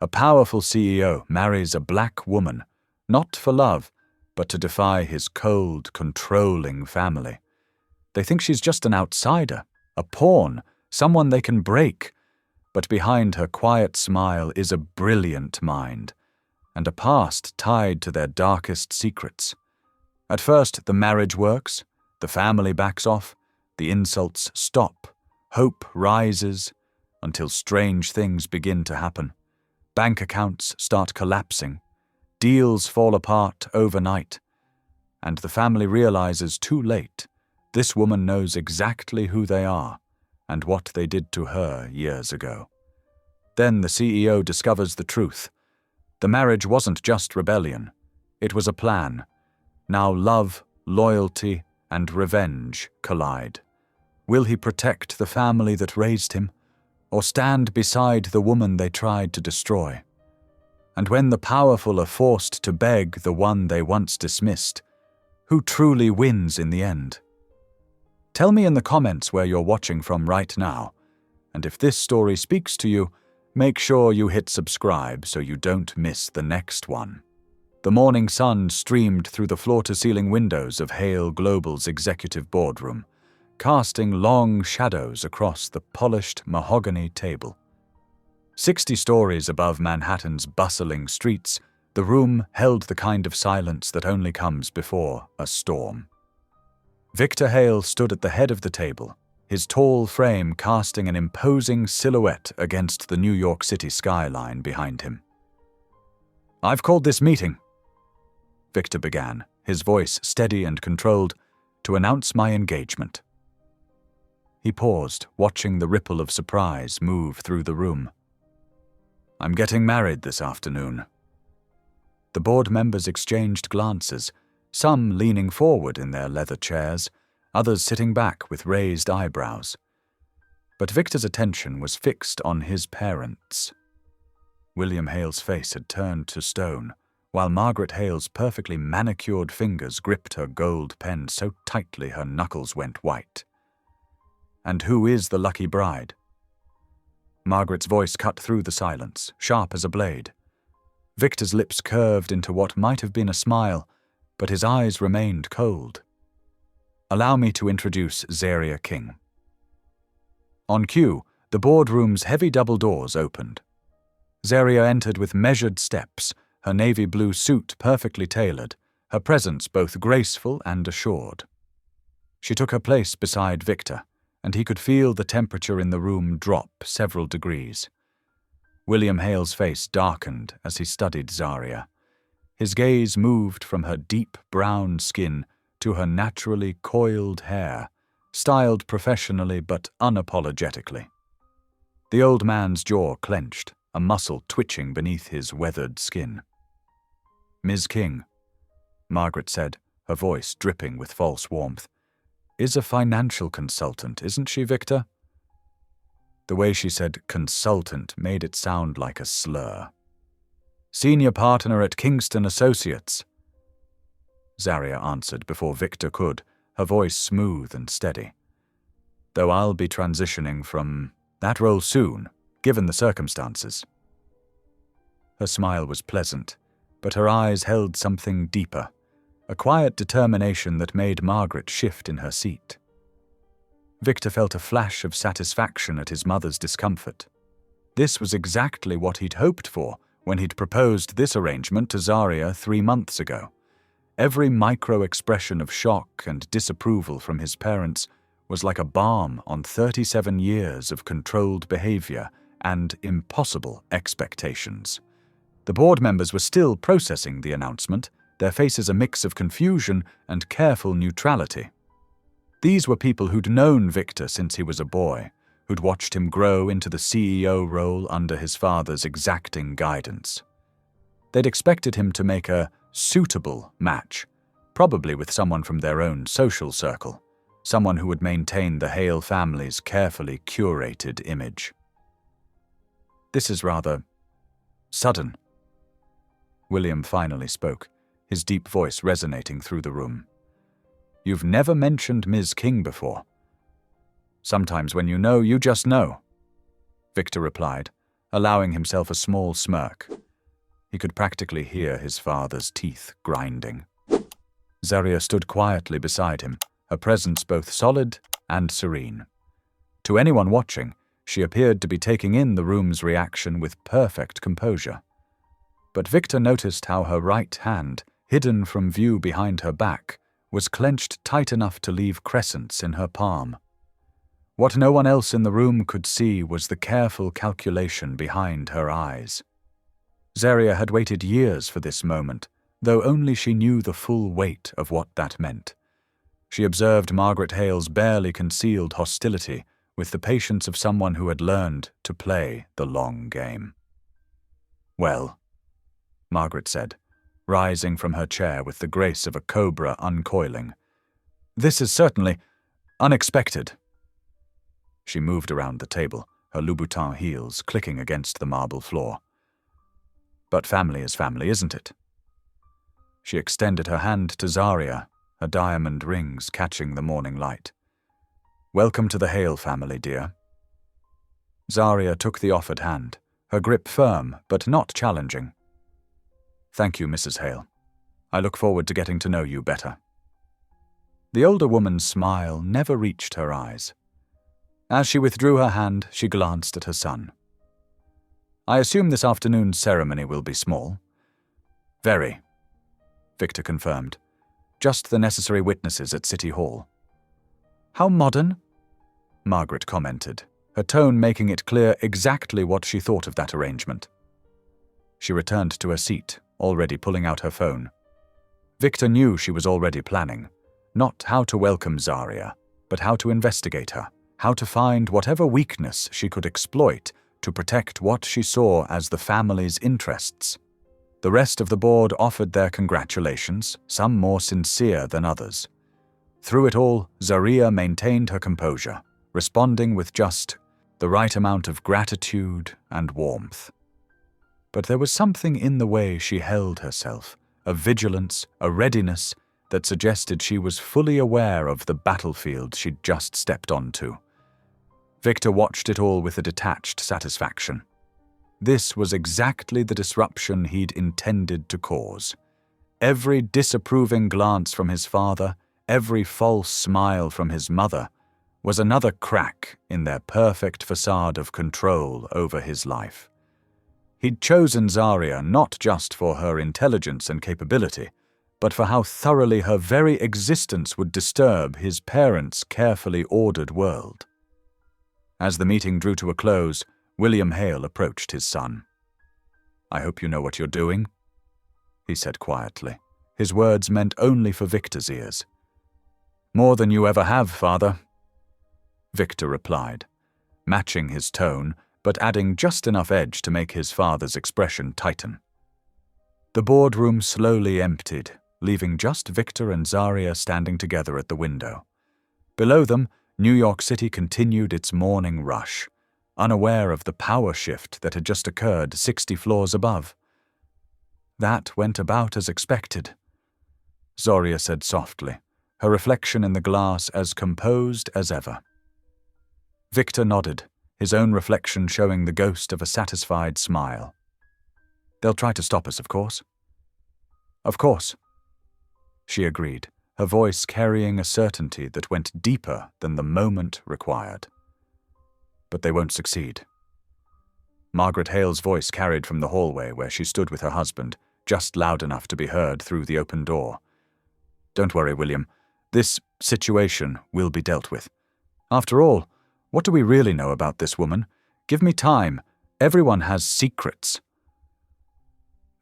A powerful CEO marries a black woman, not for love, but to defy his cold, controlling family. They think she's just an outsider, a pawn, someone they can break. But behind her quiet smile is a brilliant mind, and a past tied to their darkest secrets. At first, the marriage works, the family backs off, the insults stop, hope rises, until strange things begin to happen. Bank accounts start collapsing, deals fall apart overnight, and the family realizes too late this woman knows exactly who they are and what they did to her years ago. Then the CEO discovers the truth. The marriage wasn't just rebellion. It was a plan. Now love, loyalty, and revenge collide. Will he protect the family that raised him, or stand beside the woman they tried to destroy? And when the powerful are forced to beg the one they once dismissed, who truly wins in the end? Tell me in the comments where you're watching from right now, and if this story speaks to you, make sure you hit subscribe so you don't miss the next one. The morning sun streamed through the floor-to-ceiling windows of Hale Global's executive boardroom, casting long shadows across the polished mahogany table. 60 stories above Manhattan's bustling streets, the room held the kind of silence that only comes before a storm. Victor Hale stood at the head of the table, his tall frame casting an imposing silhouette against the New York City skyline behind him. "I've called this meeting," Victor began, his voice steady and controlled, "to announce my engagement." He paused, watching the ripple of surprise move through the room. "I'm getting married this afternoon." The board members exchanged glances, some leaning forward in their leather chairs, others sitting back with raised eyebrows. But Victor's attention was fixed on his parents. William Hale's face had turned to stone, while Margaret Hale's perfectly manicured fingers gripped her gold pen so tightly her knuckles went white. "And who is the lucky bride?" Margaret's voice cut through the silence, sharp as a blade. Victor's lips curved into what might have been a smile, but his eyes remained cold. "Allow me to introduce Zaria King." On cue, the boardroom's heavy double doors opened. Zaria entered with measured steps, her navy blue suit perfectly tailored, her presence both graceful and assured. She took her place beside Victor, and he could feel the temperature in the room drop several degrees. William Hale's face darkened as he studied Zaria. His gaze moved from her deep brown skin to her naturally coiled hair, styled professionally but unapologetically. The old man's jaw clenched, a muscle twitching beneath his weathered skin. "Ms. King," Margaret said, her voice dripping with false warmth, "is a financial consultant, isn't she, Victor?" The way she said consultant made it sound like a slur. "Senior partner at Kingston Associates," Zaria answered before Victor could, her voice smooth and steady. "Though I'll be transitioning from that role soon, given the circumstances." Her smile was pleasant, but her eyes held something deeper, a quiet determination that made Margaret shift in her seat. Victor felt a flash of satisfaction at his mother's discomfort. This was exactly what he'd hoped for when he'd proposed this arrangement to Zaria 3 months ago. Every micro-expression of shock and disapproval from his parents was like a balm on 37 years of controlled behavior and impossible expectations. The board members were still processing the announcement, their faces a mix of confusion and careful neutrality. These were people who'd known Victor since he was a boy, who'd watched him grow into the CEO role under his father's exacting guidance. They'd expected him to make a suitable match, probably with someone from their own social circle, someone who would maintain the Hale family's carefully curated image. "This is rather sudden," William finally spoke, his deep voice resonating through the room. "You've never mentioned Ms. King before." "Sometimes when you know, you just know," Victor replied, allowing himself a small smirk. He could practically hear his father's teeth grinding. Zaria stood quietly beside him, her presence both solid and serene. To anyone watching, she appeared to be taking in the room's reaction with perfect composure. But Victor noticed how her right hand, hidden from view behind her back, was clenched tight enough to leave crescents in her palm. What no one else in the room could see was the careful calculation behind her eyes. Zaria had waited years for this moment, though only she knew the full weight of what that meant. She observed Margaret Hale's barely concealed hostility with the patience of someone who had learned to play the long game. "Well," Margaret said, rising from her chair with the grace of a cobra uncoiling, "this is certainly unexpected." She moved around the table, her Louboutin heels clicking against the marble floor. "But family is family, isn't it?" She extended her hand to Zaria, her diamond rings catching the morning light. "Welcome to the Hale family, dear." Zaria took the offered hand, her grip firm but not challenging. "Thank you, Mrs. Hale. I look forward to getting to know you better." The older woman's smile never reached her eyes. As she withdrew her hand, she glanced at her son. "I assume this afternoon's ceremony will be small." "Very," Victor confirmed. "Just the necessary witnesses at City Hall." "How modern," Margaret commented, her tone making it clear exactly what she thought of that arrangement. She returned to her seat, already pulling out her phone. Victor knew she was already planning, not how to welcome Zaria, but how to investigate her, how to find whatever weakness she could exploit to protect what she saw as the family's interests. The rest of the board offered their congratulations, some more sincere than others. Through it all, Zaria maintained her composure, responding with just the right amount of gratitude and warmth. But there was something in the way she held herself, a vigilance, a readiness that suggested she was fully aware of the battlefield she'd just stepped onto. Victor watched it all with a detached satisfaction. This was exactly the disruption he'd intended to cause. Every disapproving glance from his father, every false smile from his mother, was another crack in their perfect facade of control over his life. He'd chosen Zaria not just for her intelligence and capability, but for how thoroughly her very existence would disturb his parents' carefully ordered world. As the meeting drew to a close, William Hale approached his son. "I hope you know what you're doing," he said quietly. His words meant only for Victor's ears. "More than you ever have, father," Victor replied, matching his tone, but adding just enough edge to make his father's expression tighten. The boardroom slowly emptied, leaving just Victor and Zaria standing together at the window. Below them, New York City continued its morning rush, unaware of the power shift that had just occurred 60 floors above. "That went about as expected," Zaria said softly, her reflection in the glass as composed as ever. Victor nodded, his own reflection showing the ghost of a satisfied smile. "They'll try to stop us, of course." "Of course," she agreed, her voice carrying a certainty that went deeper than the moment required. "But they won't succeed." Margaret Hale's voice carried from the hallway where she stood with her husband, just loud enough to be heard through the open door. "Don't worry, William. This situation will be dealt with. After all, what do we really know about this woman? Give me time. Everyone has secrets."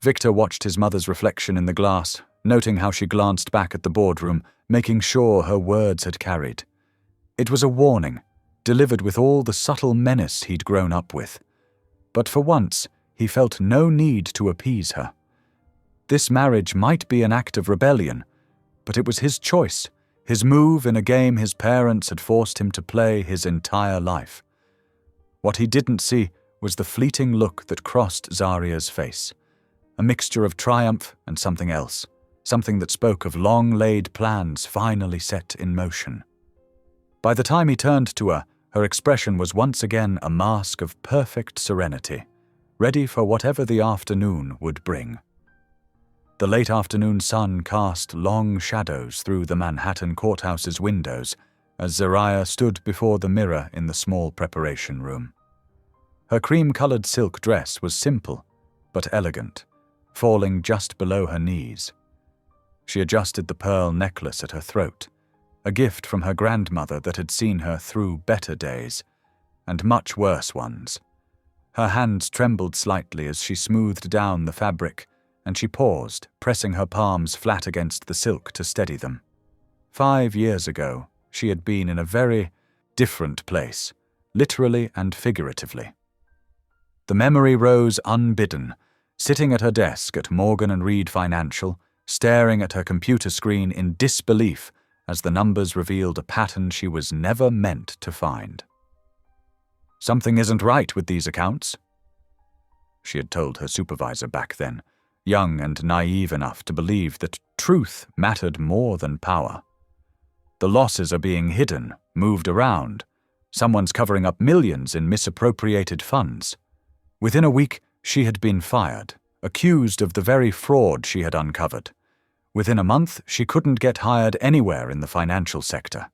Victor watched his mother's reflection in the glass, noting how she glanced back at the boardroom, making sure her words had carried. It was a warning, delivered with all the subtle menace he'd grown up with. But for once, he felt no need to appease her. This marriage might be an act of rebellion, but it was his choice, his move in a game his parents had forced him to play his entire life. What he didn't see was the fleeting look that crossed Zaria's face, a mixture of triumph and something else, something that spoke of long-laid plans finally set in motion. By the time he turned to her, her expression was once again a mask of perfect serenity, ready for whatever the afternoon would bring. The late afternoon sun cast long shadows through the Manhattan courthouse's windows as Zariah stood before the mirror in the small preparation room. Her cream-colored silk dress was simple but elegant, falling just below her knees. She adjusted the pearl necklace at her throat, a gift from her grandmother that had seen her through better days, and much worse ones. Her hands trembled slightly as she smoothed down the fabric, and she paused, pressing her palms flat against the silk to steady them. 5 years ago, she had been in a very different place, literally and figuratively. The memory rose unbidden, sitting at her desk at Morgan & Reed Financial, staring at her computer screen in disbelief as the numbers revealed a pattern she was never meant to find. "Something isn't right with these accounts," she had told her supervisor back then, young and naive enough to believe that truth mattered more than power. "The losses are being hidden, moved around. Someone's covering up millions in misappropriated funds." Within a week, she had been fired, accused of the very fraud she had uncovered. Within a month, she couldn't get hired anywhere in the financial sector.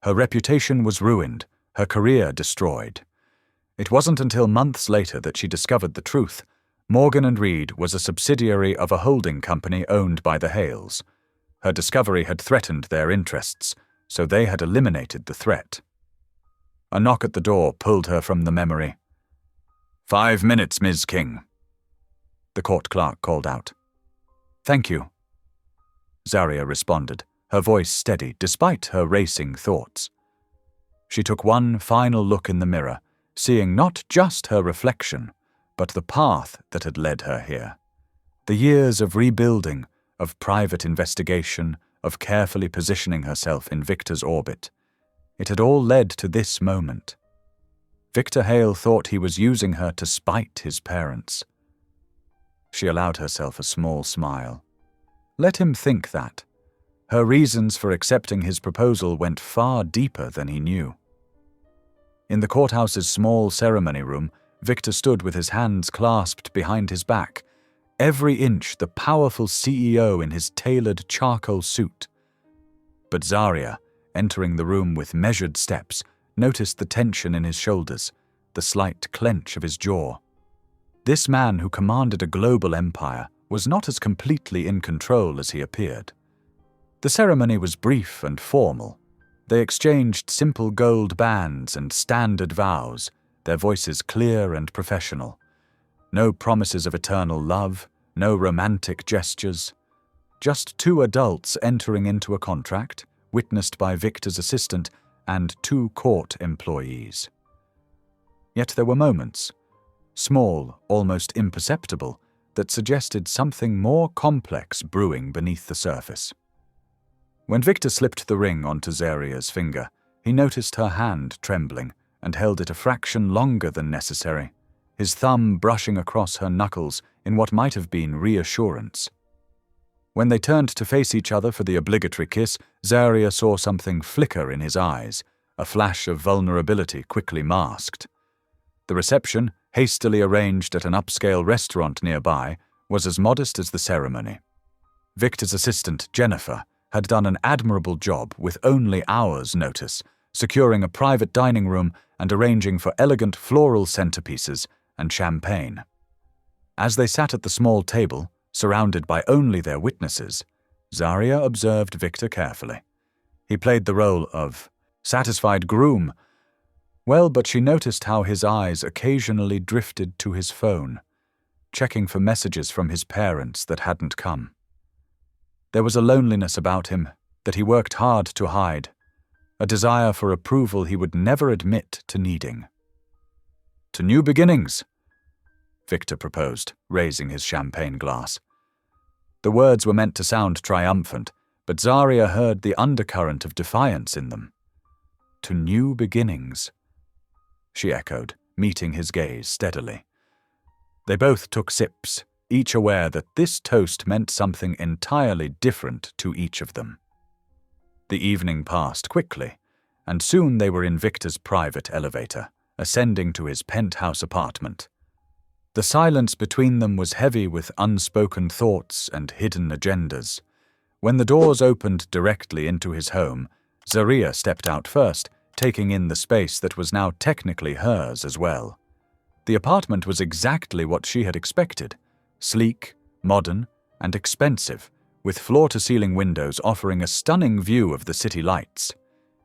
Her reputation was ruined, her career destroyed. It wasn't until months later that she discovered the truth. Morgan & Reed was a subsidiary of a holding company owned by the Hales. Her discovery had threatened their interests, so they had eliminated the threat. A knock at the door pulled her from the memory. "5 minutes, Ms. King," the court clerk called out. "Thank you," Zariah responded, her voice steady despite her racing thoughts. She took one final look in the mirror, seeing not just her reflection, but the path that had led her here. The years of rebuilding, of private investigation, of carefully positioning herself in Victor's orbit. It had all led to this moment. Victor Hale thought he was using her to spite his parents. She allowed herself a small smile. Let him think that. Her reasons for accepting his proposal went far deeper than he knew. In the courthouse's small ceremony room, Victor stood with his hands clasped behind his back, every inch the powerful CEO in his tailored charcoal suit. But Zariah, entering the room with measured steps, noticed the tension in his shoulders, the slight clench of his jaw. This man who commanded a global empire was not as completely in control as he appeared. The ceremony was brief and formal. They exchanged simple gold bands and standard vows, their voices clear and professional. No promises of eternal love, no romantic gestures. Just 2 adults entering into a contract, witnessed by Victor's assistant and 2 court employees. Yet there were moments, small, almost imperceptible, that suggested something more complex brewing beneath the surface. When Victor slipped the ring onto Zariah's finger, he noticed her hand trembling and held it a fraction longer than necessary, his thumb brushing across her knuckles in what might have been reassurance. When they turned to face each other for the obligatory kiss, Zariah saw something flicker in his eyes, a flash of vulnerability quickly masked. The reception, hastily arranged at an upscale restaurant nearby, was as modest as the ceremony. Victor's assistant, Jennifer, had done an admirable job with only hours' notice, securing a private dining room and arranging for elegant floral centerpieces and champagne. As they sat at the small table, surrounded by only their witnesses, Zariah observed Victor carefully. He played the role of satisfied groom. Well, but she noticed how his eyes occasionally drifted to his phone, checking for messages from his parents that hadn't come. There was a loneliness about him that he worked hard to hide, a desire for approval he would never admit to needing. "To new beginnings," Victor proposed, raising his champagne glass. The words were meant to sound triumphant, but Zariah heard the undercurrent of defiance in them. "To new beginnings," she echoed, meeting his gaze steadily. They both took sips, each aware that this toast meant something entirely different to each of them. The evening passed quickly, and soon they were in Victor's private elevator, ascending to his penthouse apartment. The silence between them was heavy with unspoken thoughts and hidden agendas. When the doors opened directly into his home, Zaria stepped out first, taking in the space that was now technically hers as well. The apartment was exactly what she had expected: sleek, modern, and expensive, with floor-to-ceiling windows offering a stunning view of the city lights.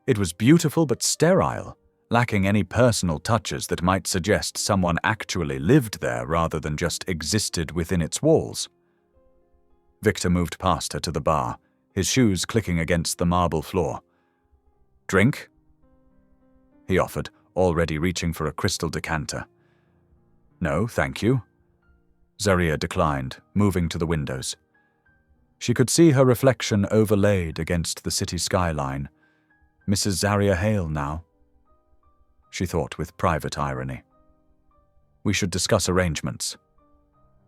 It was beautiful but sterile, lacking any personal touches that might suggest someone actually lived there rather than just existed within its walls. Victor moved past her to the bar, his shoes clicking against the marble floor. "Drink?" he offered, already reaching for a crystal decanter. "No, thank you." Zaria declined, moving to the windows. She could see her reflection overlaid against the city skyline. Mrs. Zaria Hale now, she thought with private irony. "We should discuss arrangements,"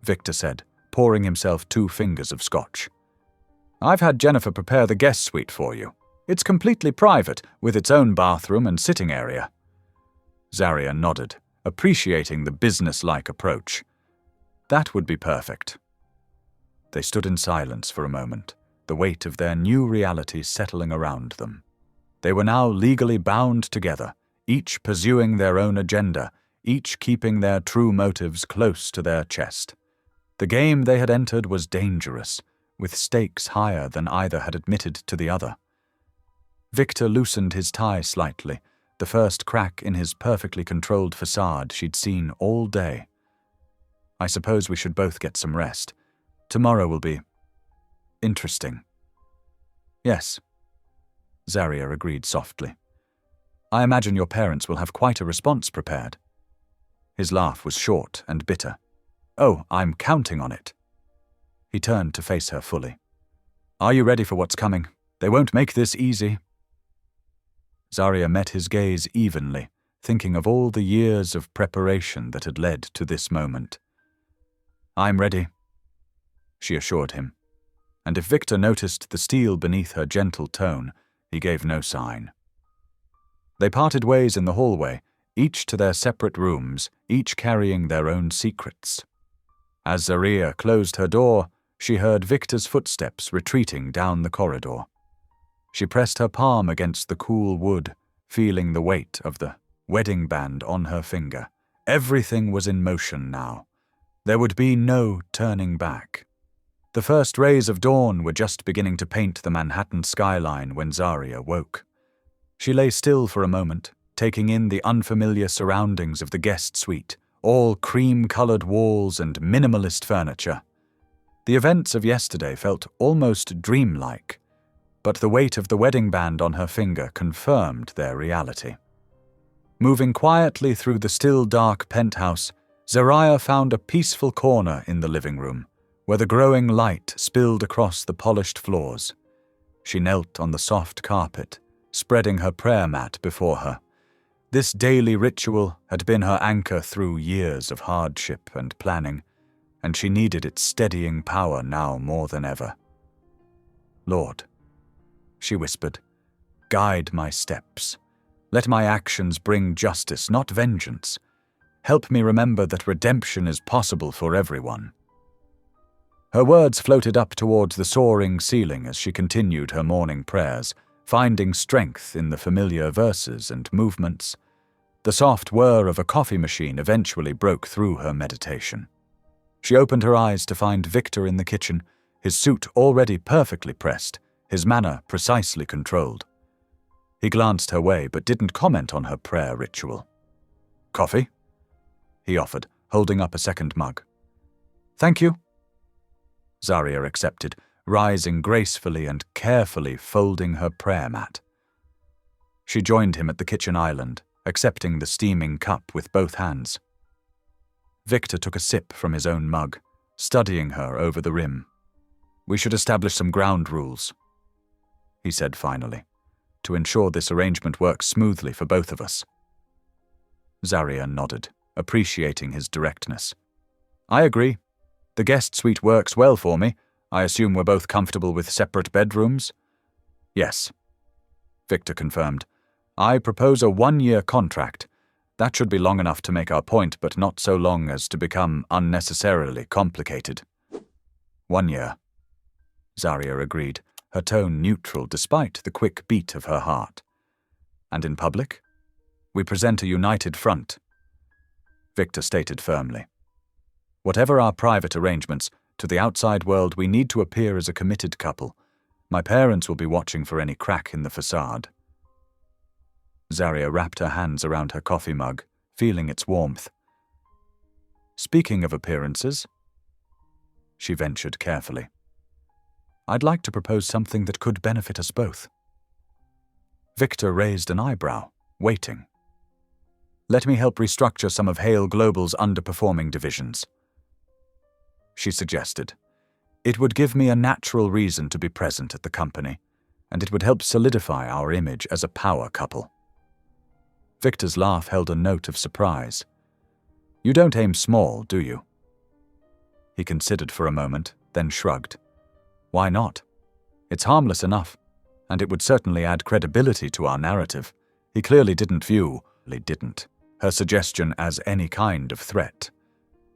Victor said, pouring himself 2 fingers of scotch. "I've had Jennifer prepare the guest suite for you. It's completely private, with its own bathroom and sitting area." Zaria nodded, appreciating the business-like approach. That would be perfect. They stood in silence for a moment, the weight of their new reality settling around them. They were now legally bound together, each pursuing their own agenda, each keeping their true motives close to their chest. The game they had entered was dangerous, with stakes higher than either had admitted to the other. Victor loosened his tie slightly, the first crack in his perfectly controlled facade she'd seen all day. "I suppose we should both get some rest. Tomorrow will be interesting." "Yes," Zaria agreed softly. "I imagine your parents will have quite a response prepared." His laugh was short and bitter. "Oh, I'm counting on it." He turned to face her fully. "Are you ready for what's coming? They won't make this easy." Zaria met his gaze evenly, thinking of all the years of preparation that had led to this moment. "I'm ready," she assured him, and if Victor noticed the steel beneath her gentle tone, he gave no sign. They parted ways in the hallway, each to their separate rooms, each carrying their own secrets. As Zaria closed her door, she heard Victor's footsteps retreating down the corridor. She pressed her palm against the cool wood, feeling the weight of the wedding band on her finger. Everything was in motion now. There would be no turning back. The first rays of dawn were just beginning to paint the Manhattan skyline when Zaria woke. She lay still for a moment, taking in the unfamiliar surroundings of the guest suite, all cream-colored walls and minimalist furniture. The events of yesterday felt almost dreamlike, but the weight of the wedding band on her finger confirmed their reality. Moving quietly through the still dark penthouse, Zaria found a peaceful corner in the living room, where the growing light spilled across the polished floors. She knelt on the soft carpet, spreading her prayer mat before her. This daily ritual had been her anchor through years of hardship and planning, and she needed its steadying power now more than ever. "Lord," she whispered, "guide my steps. Let my actions bring justice, not vengeance. Help me remember that redemption is possible for everyone." Her words floated up towards the soaring ceiling as she continued her morning prayers, finding strength in the familiar verses and movements. The soft whir of a coffee machine eventually broke through her meditation. She opened her eyes to find Victor in the kitchen, his suit already perfectly pressed, his manner precisely controlled. He glanced her way but didn't comment on her prayer ritual. "Coffee?" he offered, holding up a second mug. "Thank you." Zaria accepted, rising gracefully and carefully folding her prayer mat. She joined him at the kitchen island, accepting the steaming cup with both hands. Victor took a sip from his own mug, studying her over the rim. "We should establish some ground rules," he said finally, "to ensure this arrangement works smoothly for both of us." Zaria nodded, appreciating his directness. "I agree. The guest suite works well for me. I assume we're both comfortable with separate bedrooms?" "Yes," Victor confirmed. "I propose a 1-year contract. That should be long enough to make our point, but not so long as to become unnecessarily complicated. 1 year. Zarya agreed, her tone neutral despite the quick beat of her heart. And in public? We present a united front. Victor stated firmly. Whatever our private arrangements, to the outside world we need to appear as a committed couple. My parents will be watching for any crack in the facade. Zarya wrapped her hands around her coffee mug, feeling its warmth. Speaking of appearances, she ventured carefully, I'd like to propose something that could benefit us both. Victor raised an eyebrow, waiting. Let me help restructure some of Hale Global's underperforming divisions, she suggested. It would give me a natural reason to be present at the company, and it would help solidify our image as a power couple. Victor's laugh held a note of surprise. You don't aim small, do you? He considered for a moment, then shrugged. Why not? It's harmless enough, and it would certainly add credibility to our narrative. He clearly didn't view, her suggestion as any kind of threat.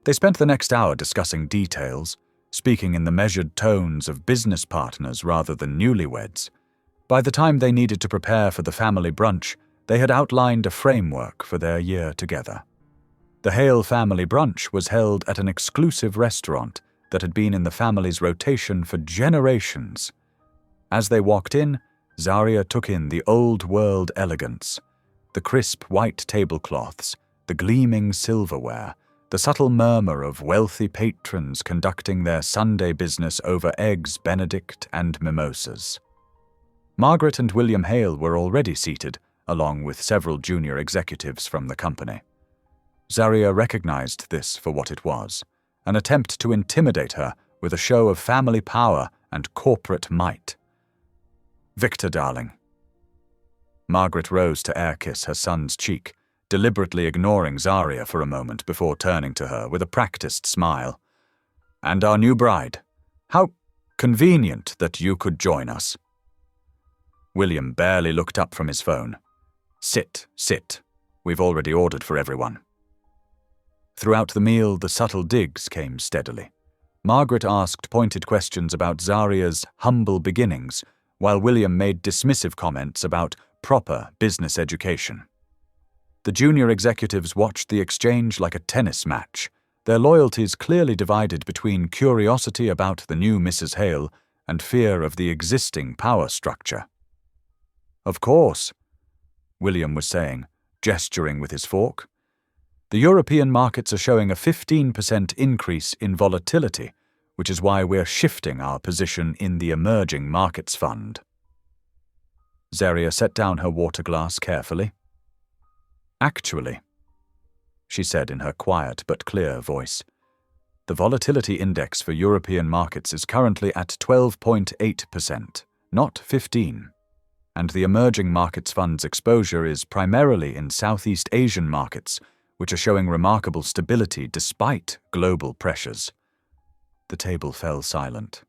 They spent the next hour discussing details, speaking in the measured tones of business partners rather than newlyweds. By the time they needed to prepare for the family brunch, they had outlined a framework for their year together. The Hale family brunch was held at an exclusive restaurant that had been in the family's rotation for generations. As they walked in, Zarya took in the old-world elegance, the crisp white tablecloths, the gleaming silverware, the subtle murmur of wealthy patrons conducting their Sunday business over eggs Benedict and mimosas. Margaret and William Hale were already seated, along with several junior executives from the company. Zarya recognized this for what it was, an attempt to intimidate her with a show of family power and corporate might. Victor, darling. Margaret rose to air-kiss her son's cheek, deliberately ignoring Zarya for a moment before turning to her with a practiced smile. And our new bride. How convenient that you could join us. William barely looked up from his phone. Sit. We've already ordered for everyone. Throughout the meal, the subtle digs came steadily. Margaret asked pointed questions about Zarya's humble beginnings, while William made dismissive comments about proper business education. The junior executives watched the exchange like a tennis match, their loyalties clearly divided between curiosity about the new Mrs. Hale and fear of the existing power structure. Of course, William was saying, gesturing with his fork. The European markets are showing a 15% increase in volatility, which is why we're shifting our position in the Emerging Markets Fund. Zarya set down her water glass carefully. Actually, she said in her quiet but clear voice, the volatility index for European markets is currently at 12.8%, not 15%, and the Emerging Markets Fund's exposure is primarily in Southeast Asian markets, which are showing remarkable stability despite global pressures. The table fell silent.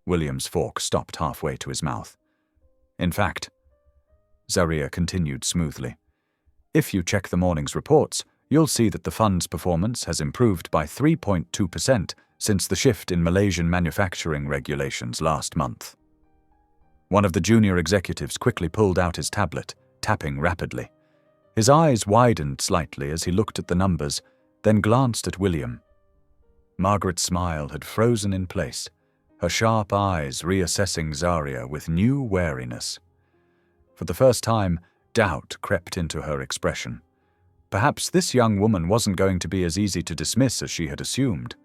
William's fork stopped halfway to his mouth. In fact, Zarya continued smoothly, if you check the morning's reports, you'll see that the fund's performance has improved by 3.2% since the shift in Malaysian manufacturing regulations last month. One of the junior executives quickly pulled out his tablet, tapping rapidly. His eyes widened slightly as he looked at the numbers, then glanced at William. Margaret's smile had frozen in place, her sharp eyes reassessing Zarya with new wariness. For the first time, doubt crept into her expression. Perhaps this young woman wasn't going to be as easy to dismiss as she had assumed.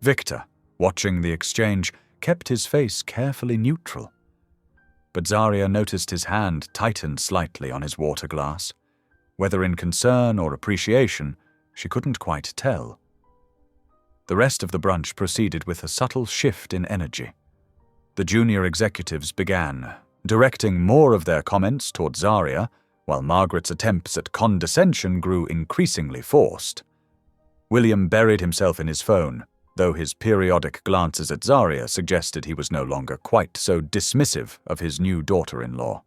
Victor, watching the exchange, kept his face carefully neutral. But Zarya noticed his hand tighten slightly on his water glass. Whether in concern or appreciation, she couldn't quite tell. The rest of the brunch proceeded with a subtle shift in energy. The junior executives began, directing more of their comments toward Zarya, while Margaret's attempts at condescension grew increasingly forced. William buried himself in his phone, though his periodic glances at Zarya suggested he was no longer quite so dismissive of his new daughter-in-law.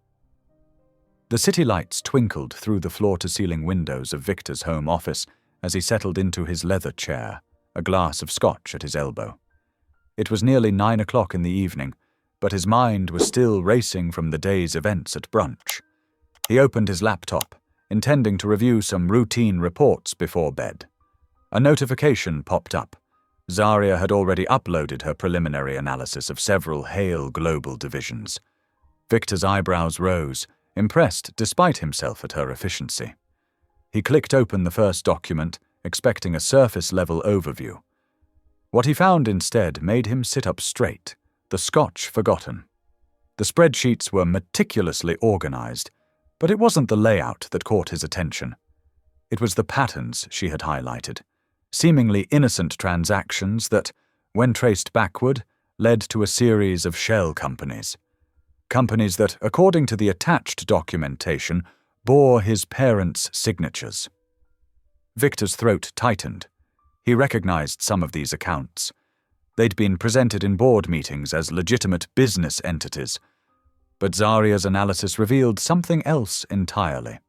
The city lights twinkled through the floor-to-ceiling windows of Victor's home office as he settled into his leather chair, a glass of scotch at his elbow. It was nearly 9 o'clock in the evening, but his mind was still racing from the day's events at brunch. He opened his laptop, intending to review some routine reports before bed. A notification popped up. Zarya had already uploaded her preliminary analysis of several Hale global divisions. Victor's eyebrows rose, impressed despite himself at her efficiency. He clicked open the first document, expecting a surface-level overview. What he found instead made him sit up straight, the scotch forgotten. The spreadsheets were meticulously organized, but it wasn't the layout that caught his attention. It was the patterns she had highlighted, seemingly innocent transactions that, when traced backward, led to a series of shell companies. Companies that, according to the attached documentation, bore his parents' signatures. Victor's throat tightened. He recognized some of these accounts. They'd been presented in board meetings as legitimate business entities. But Zarya's analysis revealed something else entirely.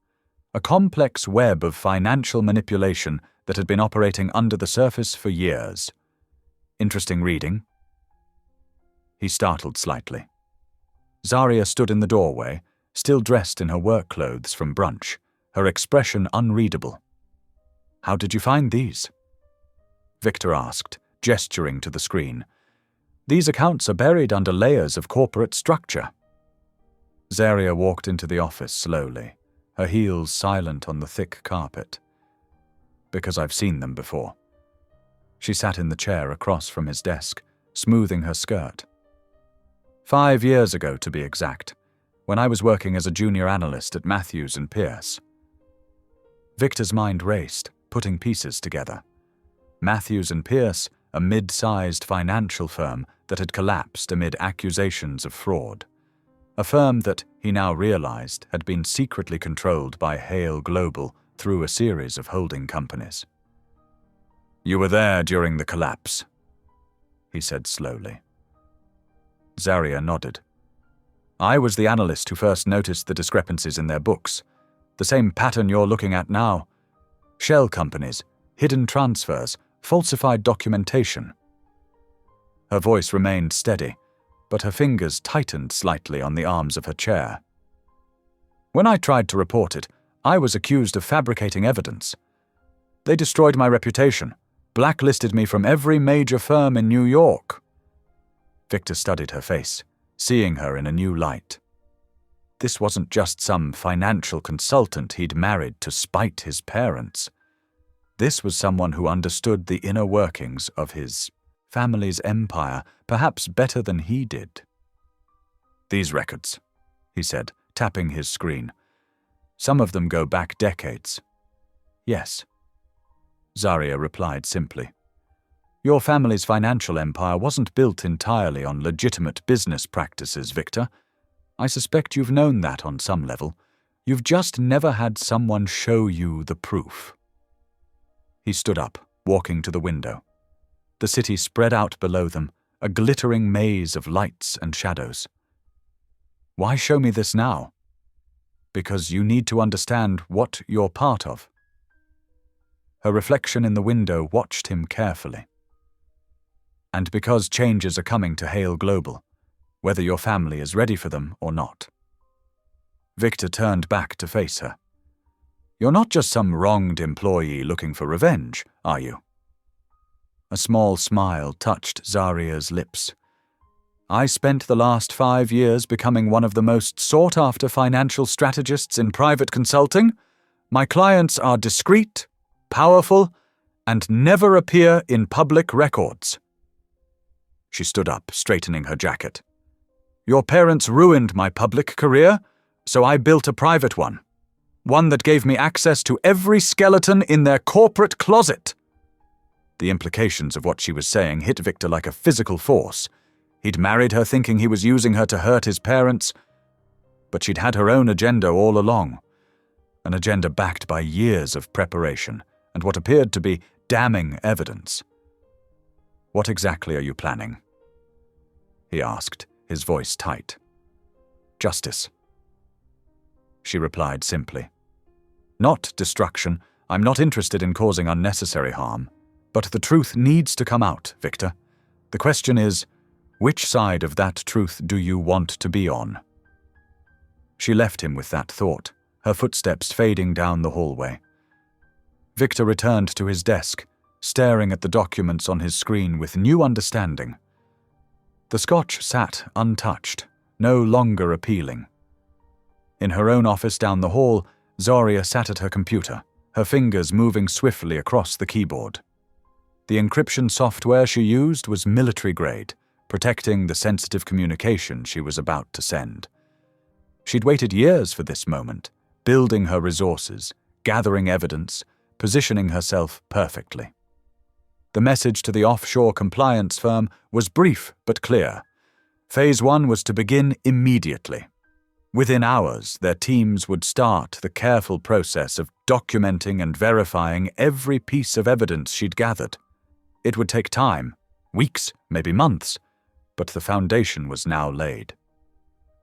A complex web of financial manipulation that had been operating under the surface for years. Interesting reading? He startled slightly. Zarya stood in the doorway, still dressed in her work clothes from brunch, her expression unreadable. "How did you find these?" Victor asked, gesturing to the screen. "These accounts are buried under layers of corporate structure." Zarya walked into the office slowly, her heels silent on the thick carpet. "Because I've seen them before." She sat in the chair across from his desk, smoothing her skirt. 5 years ago, to be exact, when I was working as a junior analyst at Matthews & Pierce. Victor's mind raced, putting pieces together. Matthews & Pierce, a mid-sized financial firm that had collapsed amid accusations of fraud. A firm that, he now realized, had been secretly controlled by Hale Global through a series of holding companies. "You were there during the collapse," he said slowly. Zarya nodded. "I was the analyst who first noticed the discrepancies in their books. The same pattern you're looking at now. Shell companies, hidden transfers, falsified documentation." Her voice remained steady, but her fingers tightened slightly on the arms of her chair. "When I tried to report it, I was accused of fabricating evidence. They destroyed my reputation, blacklisted me from every major firm in New York." Victor studied her face, seeing her in a new light. This wasn't just some financial consultant he'd married to spite his parents. This was someone who understood the inner workings of his family's empire perhaps better than he did. "These records," he said, tapping his screen. "Some of them go back decades." "Yes," Zarya replied simply. "Your family's financial empire wasn't built entirely on legitimate business practices, Victor. I suspect you've known that on some level. You've just never had someone show you the proof." He stood up, walking to the window. The city spread out below them, a glittering maze of lights and shadows. "Why show me this now?" "Because you need to understand what you're part of." Her reflection in the window watched him carefully. "And because changes are coming to Hale Global, whether your family is ready for them or not." Victor turned back to face her. "You're not just some wronged employee looking for revenge, are you?" A small smile touched Zarya's lips. "I spent the last 5 years becoming one of the most sought-after financial strategists in private consulting. My clients are discreet, powerful, and never appear in public records." She stood up, straightening her jacket. "Your parents ruined my public career, so I built a private one. One that gave me access to every skeleton in their corporate closet." The implications of what she was saying hit Victor like a physical force. He'd married her thinking he was using her to hurt his parents, but she'd had her own agenda all along. An agenda backed by years of preparation and what appeared to be damning evidence. "What exactly are you planning?" he asked, his voice tight. "Justice." she replied simply. Not destruction. I'm not interested in causing unnecessary harm. But the truth needs to come out, Victor. The question is, which side of that truth do you want to be on? She left him with that thought, her footsteps fading down the hallway. Victor returned to his desk, staring at the documents on his screen with new understanding. The scotch sat untouched, no longer appealing. In her own office down the hall, Zarya sat at her computer, her fingers moving swiftly across the keyboard. The encryption software she used was military-grade, protecting the sensitive communication she was about to send. She'd waited years for this moment, building her resources, gathering evidence, positioning herself perfectly. The message to the offshore compliance firm was brief but clear. Phase 1 was to begin immediately. Within hours, their teams would start the careful process of documenting and verifying every piece of evidence she'd gathered. It would take time, weeks, maybe months, but the foundation was now laid.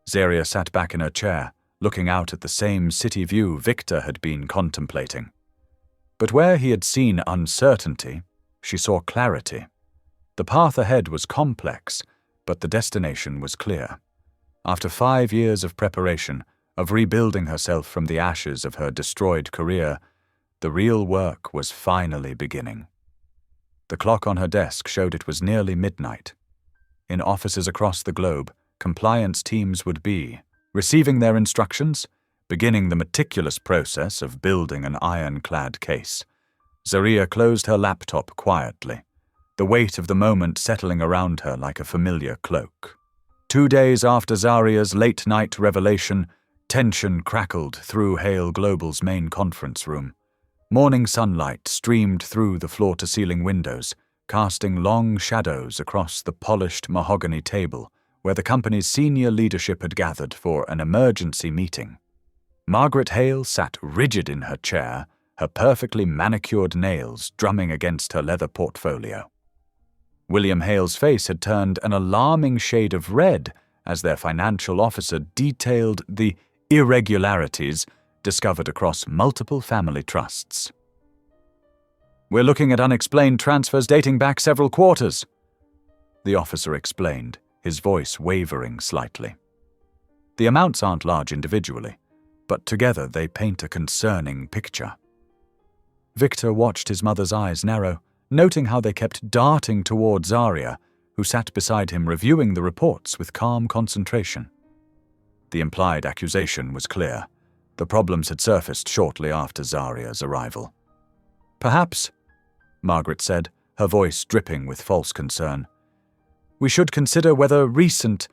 Zarya sat back in her chair, looking out at the same city view Victor had been contemplating. But where he had seen uncertainty, she saw clarity. The path ahead was complex, but the destination was clear. After 5 years of preparation, of rebuilding herself from the ashes of her destroyed career, the real work was finally beginning. The clock on her desk showed it was nearly midnight. In offices across the globe, compliance teams would be receiving their instructions, beginning the meticulous process of building an ironclad case. Zarya closed her laptop quietly, the weight of the moment settling around her like a familiar cloak. 2 days after Zarya's late-night revelation, tension crackled through Hale Global's main conference room. Morning sunlight streamed through the floor-to-ceiling windows, casting long shadows across the polished mahogany table where the company's senior leadership had gathered for an emergency meeting. Margaret Hale sat rigid in her chair, her perfectly manicured nails drumming against her leather portfolio. William Hale's face had turned an alarming shade of red as their financial officer detailed the irregularities discovered across multiple family trusts. "We're looking at unexplained transfers dating back several quarters," the officer explained, his voice wavering slightly. "The amounts aren't large individually, but together they paint a concerning picture." Victor watched his mother's eyes narrow, noting how they kept darting toward Zarya, who sat beside him reviewing the reports with calm concentration. The implied accusation was clear. The problems had surfaced shortly after Zarya's arrival. "Perhaps," Margaret said, her voice dripping with false concern, "we should consider whether recent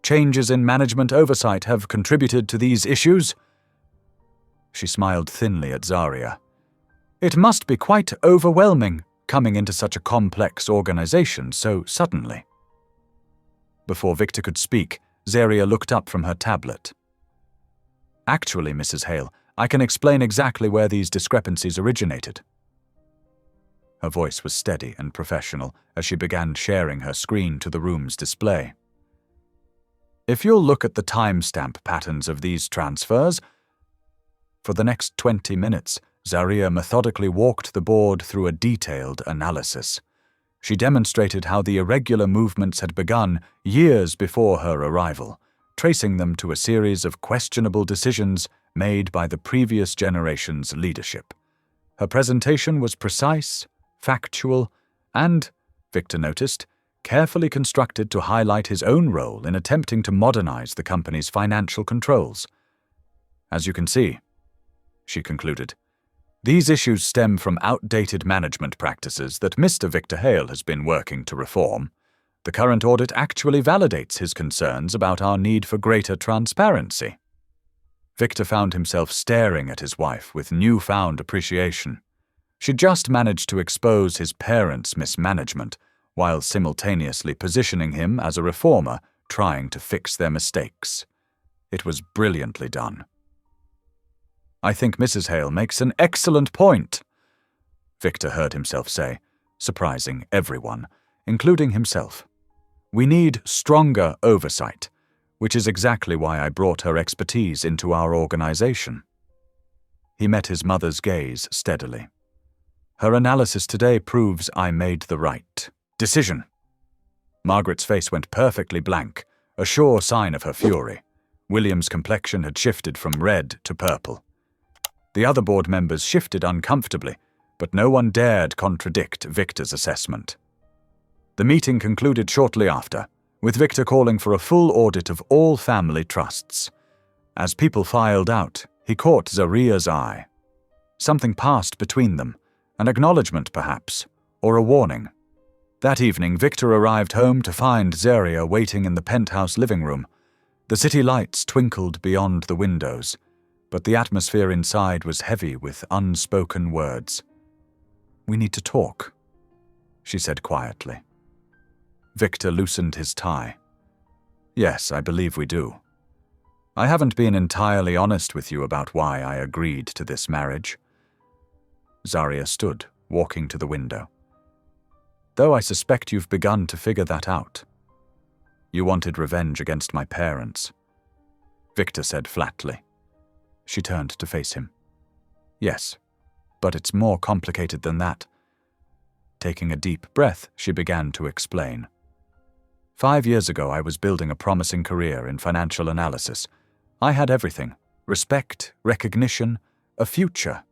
changes in management oversight have contributed to these issues." She smiled thinly at Zarya. "It must be quite overwhelming coming into such a complex organization so suddenly." Before Victor could speak, Zarya looked up from her tablet. "Actually, Mrs. Hale, I can explain exactly where these discrepancies originated." Her voice was steady and professional as she began sharing her screen to the room's display. "If you'll look at the timestamp patterns of these transfers..." For the next 20 minutes, Zarya methodically walked the board through a detailed analysis. She demonstrated how the irregular movements had begun years before her arrival, tracing them to a series of questionable decisions made by the previous generation's leadership. Her presentation was precise, factual, and, Victor noticed, carefully constructed to highlight his own role in attempting to modernize the company's financial controls. "As you can see," she concluded, "these issues stem from outdated management practices that Mr. Victor Hale has been working to reform. The current audit actually validates his concerns about our need for greater transparency." Victor found himself staring at his wife with newfound appreciation. She'd just managed to expose his parents' mismanagement, while simultaneously positioning him as a reformer trying to fix their mistakes. It was brilliantly done. "I think Mrs. Hale makes an excellent point," Victor heard himself say, surprising everyone, including himself. "We need stronger oversight. which is exactly why I brought her expertise into our organization. He met his mother's gaze steadily. Her analysis today proves I made the right decision. Margaret's face went perfectly blank, a sure sign of her fury. William's complexion had shifted from red to purple. The other board members shifted uncomfortably, but no one dared contradict Victor's assessment. The meeting concluded shortly after, with Victor calling for a full audit of all family trusts. As people filed out, he caught Zaria's eye. Something passed between them, an acknowledgement perhaps, or a warning. That evening, Victor arrived home to find Zaria waiting in the penthouse living room. The city lights twinkled beyond the windows, but the atmosphere inside was heavy with unspoken words. "We need to talk," she said quietly. Victor loosened his tie. "Yes, I believe we do. I haven't been entirely honest with you about why I agreed to this marriage." Zaria stood, walking to the window. "Though I suspect you've begun to figure that out. You wanted revenge against my parents," Victor said flatly. She turned to face him. "Yes, but it's more complicated than that." Taking a deep breath, she began to explain. 5 years ago, I was building a promising career in financial analysis. I had everything: respect, recognition, a future.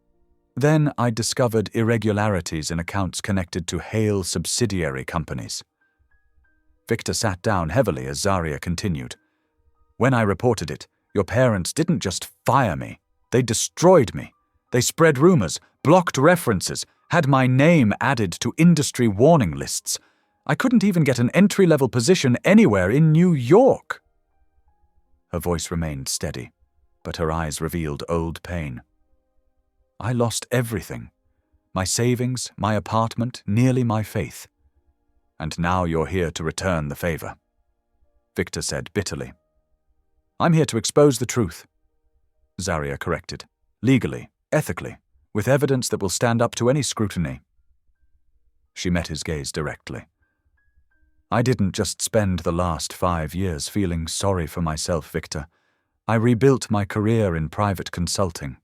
Then I discovered irregularities in accounts connected to Hale subsidiary companies. Victor sat down heavily as Zaria continued. "When I reported it, your parents didn't just fire me, they destroyed me. They spread rumors, blocked references, had my name added to industry warning lists. I couldn't even get an entry-level position anywhere in New York." Her voice remained steady, but her eyes revealed old pain. "I lost everything. My savings, my apartment, nearly my faith. And now you're here to return the favor," Victor said bitterly. "I'm here to expose the truth," Zaria corrected. "Legally, ethically, with evidence that will stand up to any scrutiny." She met his gaze directly. "I didn't just spend the last 5 years feeling sorry for myself, Victor. I rebuilt my career in private consulting.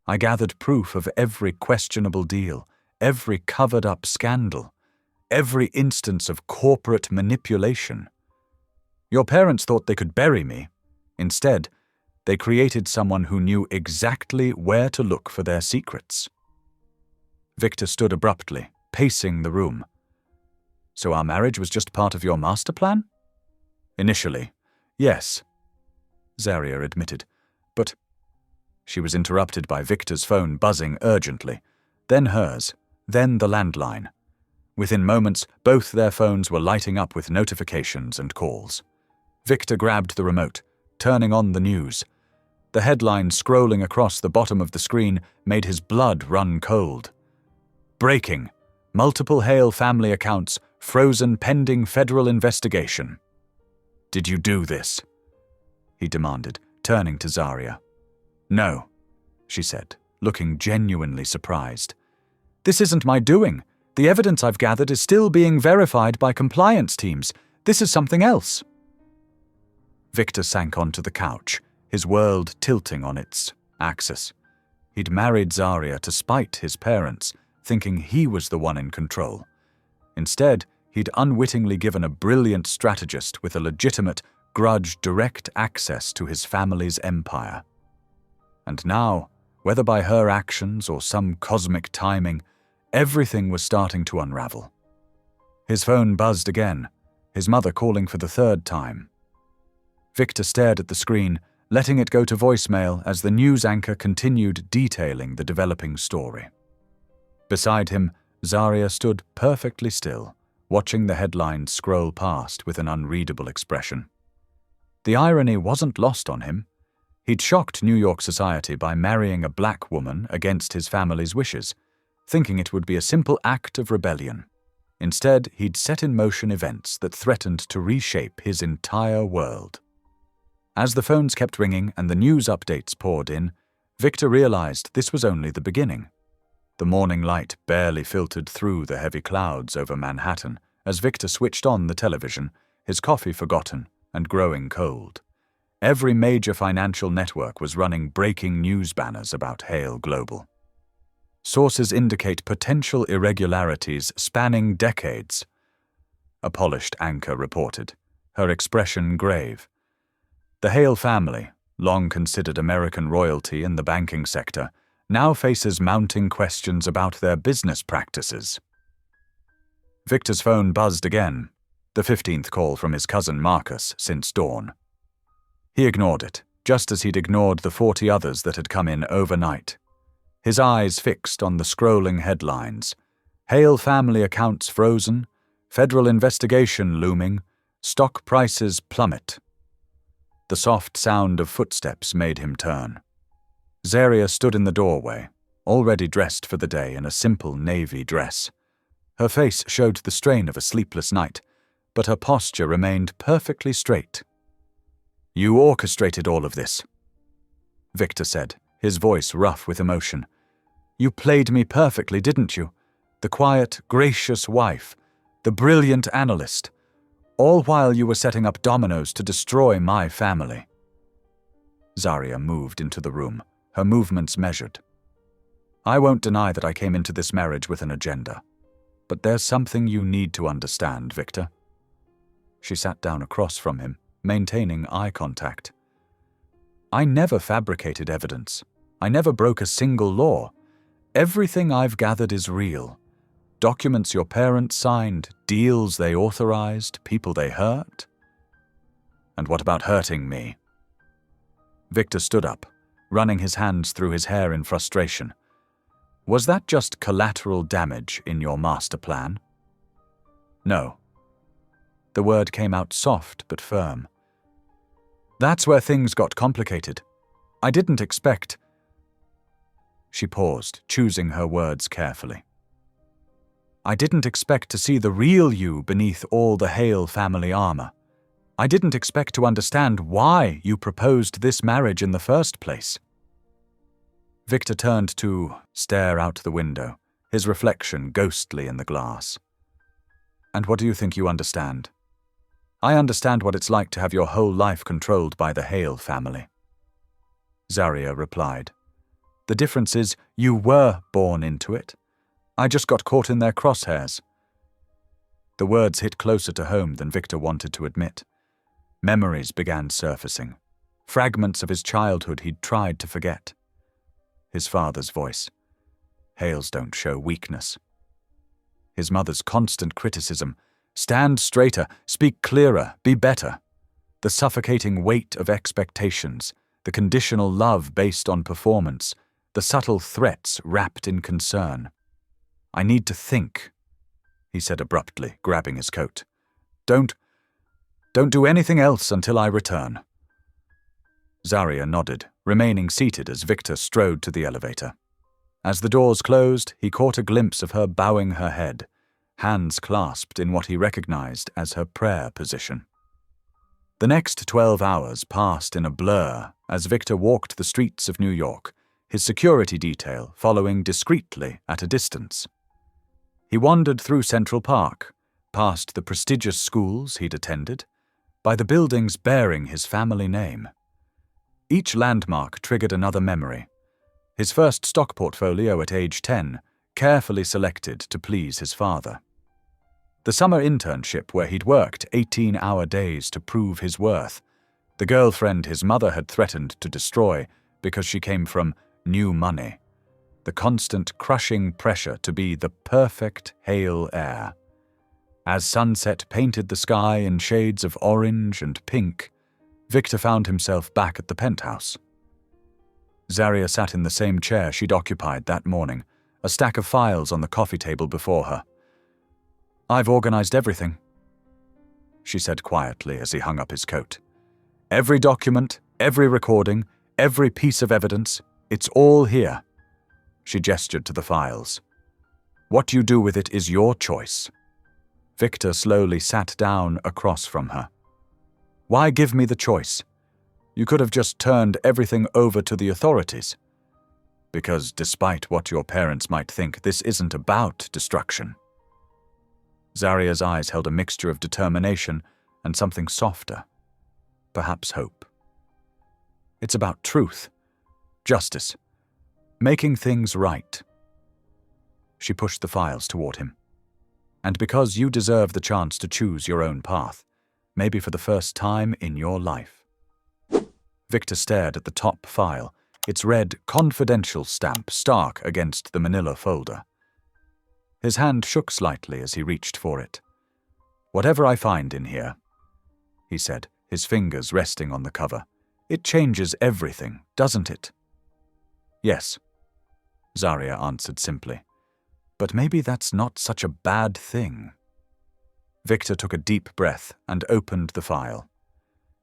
I gathered proof of every questionable deal, every covered-up scandal, every instance of corporate manipulation. Your parents thought they could bury me. Instead, they created someone who knew exactly where to look for their secrets." Victor stood abruptly, pacing the room. "So our marriage was just part of your master plan?" "Initially, yes," Zaria admitted. "But—" She was interrupted by Victor's phone buzzing urgently, then hers, then the landline. Within moments, both their phones were lighting up with notifications and calls. Victor grabbed the remote, turning on the news. The headline scrolling across the bottom of the screen made his blood run cold. "Breaking. Multiple Hale family accounts frozen pending federal investigation." "Did you do this?" he demanded, turning to Zaria. "No," she said, looking genuinely surprised. "This isn't my doing. The evidence I've gathered is still being verified by compliance teams. This is something else." Victor sank onto the couch, his world tilting on its axis. He'd married Zaria to spite his parents, thinking he was the one in control. Instead, he'd unwittingly given a brilliant strategist with a legitimate grudge direct access to his family's empire. And now, whether by her actions or some cosmic timing, everything was starting to unravel. His phone buzzed again, his mother calling for the 3rd time. Victor stared at the screen, letting it go to voicemail as the news anchor continued detailing the developing story. Beside him, Zaria stood perfectly still, watching the headlines scroll past with an unreadable expression. The irony wasn't lost on him. He'd shocked New York society by marrying a black woman against his family's wishes, thinking it would be a simple act of rebellion. Instead, he'd set in motion events that threatened to reshape his entire world. As the phones kept ringing and the news updates poured in, Victor realized this was only the beginning. The morning light barely filtered through the heavy clouds over Manhattan as Victor switched on the television, his coffee forgotten and growing cold. Every major financial network was running breaking news banners about Hale Global. Sources indicate potential irregularities spanning decades. A polished anchor reported, her expression grave. The Hale family, long considered American royalty in the banking sector, now faces mounting questions about their business practices. Victor's phone buzzed again, the 15th call from his cousin Marcus since dawn. He ignored it, just as he'd ignored the 40 others that had come in overnight. His eyes fixed on the scrolling headlines. Hale family accounts frozen, federal investigation looming, stock prices plummet. The soft sound of footsteps made him turn. Zaria stood in the doorway, already dressed for the day in a simple navy dress. Her face showed the strain of a sleepless night, but her posture remained perfectly straight. "You orchestrated all of this," Victor said, his voice rough with emotion. "You played me perfectly, didn't you? The quiet, gracious wife, the brilliant analyst, all while you were setting up dominoes to destroy my family." Zaria moved into the room, her movements measured. "I won't deny that I came into this marriage with an agenda. But there's something you need to understand, Victor." She sat down across from him, maintaining eye contact. "I never fabricated evidence. I never broke a single law. Everything I've gathered is real. Documents your parents signed, deals they authorized, people they hurt." "And what about hurting me?" Victor stood up, running his hands through his hair in frustration. "Was that just collateral damage in your master plan?" "No." The word came out soft but firm. "That's where things got complicated. I didn't expect—" She paused, choosing her words carefully. "I didn't expect to see the real you beneath all the Hale family armor. I didn't expect to understand why you proposed this marriage in the first place." Victor turned to stare out the window, his reflection ghostly in the glass. "And what do you think you understand?" "I understand what it's like to have your whole life controlled by the Hale family." Zaria replied. "The difference is you were born into it. I just got caught in their crosshairs." The words hit closer to home than Victor wanted to admit. Memories began surfacing, fragments of his childhood he'd tried to forget. His father's voice. "Hales don't show weakness." His mother's constant criticism. "Stand straighter, speak clearer, be better." The suffocating weight of expectations, the conditional love based on performance, the subtle threats wrapped in concern. "I need to think," he said abruptly, grabbing his coat. Don't do anything else until I return." Zaria nodded, remaining seated as Victor strode to the elevator. As the doors closed, he caught a glimpse of her bowing her head, hands clasped in what he recognized as her prayer position. The next 12 hours passed in a blur as Victor walked the streets of New York, his security detail following discreetly at a distance. He wandered through Central Park, past the prestigious schools he'd attended, by the buildings bearing his family name. Each landmark triggered another memory. His first stock portfolio at age 10, carefully selected to please his father. The summer internship where he'd worked 18-hour days to prove his worth. The girlfriend his mother had threatened to destroy because she came from new money. The constant crushing pressure to be the perfect Hale heir. As sunset painted the sky in shades of orange and pink, Victor found himself back at the penthouse. Zaria sat in the same chair she'd occupied that morning, a stack of files on the coffee table before her. "I've organized everything," she said quietly as he hung up his coat. "Every document, every recording, every piece of evidence, it's all here." She gestured to the files. "What you do with it is your choice." Victor slowly sat down across from her. "Why give me the choice? You could have just turned everything over to the authorities." "Because despite what your parents might think, this isn't about destruction." Zaria's eyes held a mixture of determination and something softer, perhaps hope. It's about truth, justice, making things right. She pushed the files toward him. And because you deserve the chance to choose your own path, maybe for the first time in your life. Victor stared at the top file, its red confidential stamp stark against the manila folder. His hand shook slightly as he reached for it. "Whatever I find in here," he said, his fingers resting on the cover, "it changes everything, doesn't it?" "Yes," Zarya answered simply. "But maybe that's not such a bad thing." Victor took a deep breath and opened the file.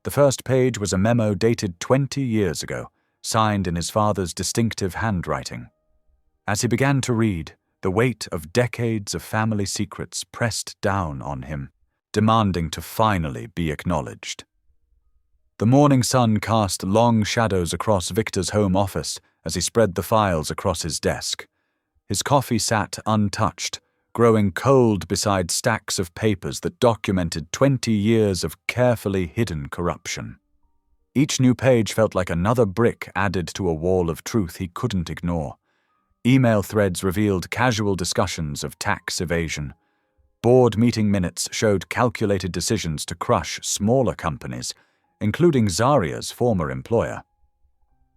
The first page was a memo dated 20 years ago, signed in his father's distinctive handwriting. As he began to read, the weight of decades of family secrets pressed down on him, demanding to finally be acknowledged. The morning sun cast long shadows across Victor's home office as he spread the files across his desk. His coffee sat untouched, growing cold beside stacks of papers that documented 20 years of carefully hidden corruption. Each new page felt like another brick added to a wall of truth he couldn't ignore. Email threads revealed casual discussions of tax evasion. Board meeting minutes showed calculated decisions to crush smaller companies, including Zarya's former employer.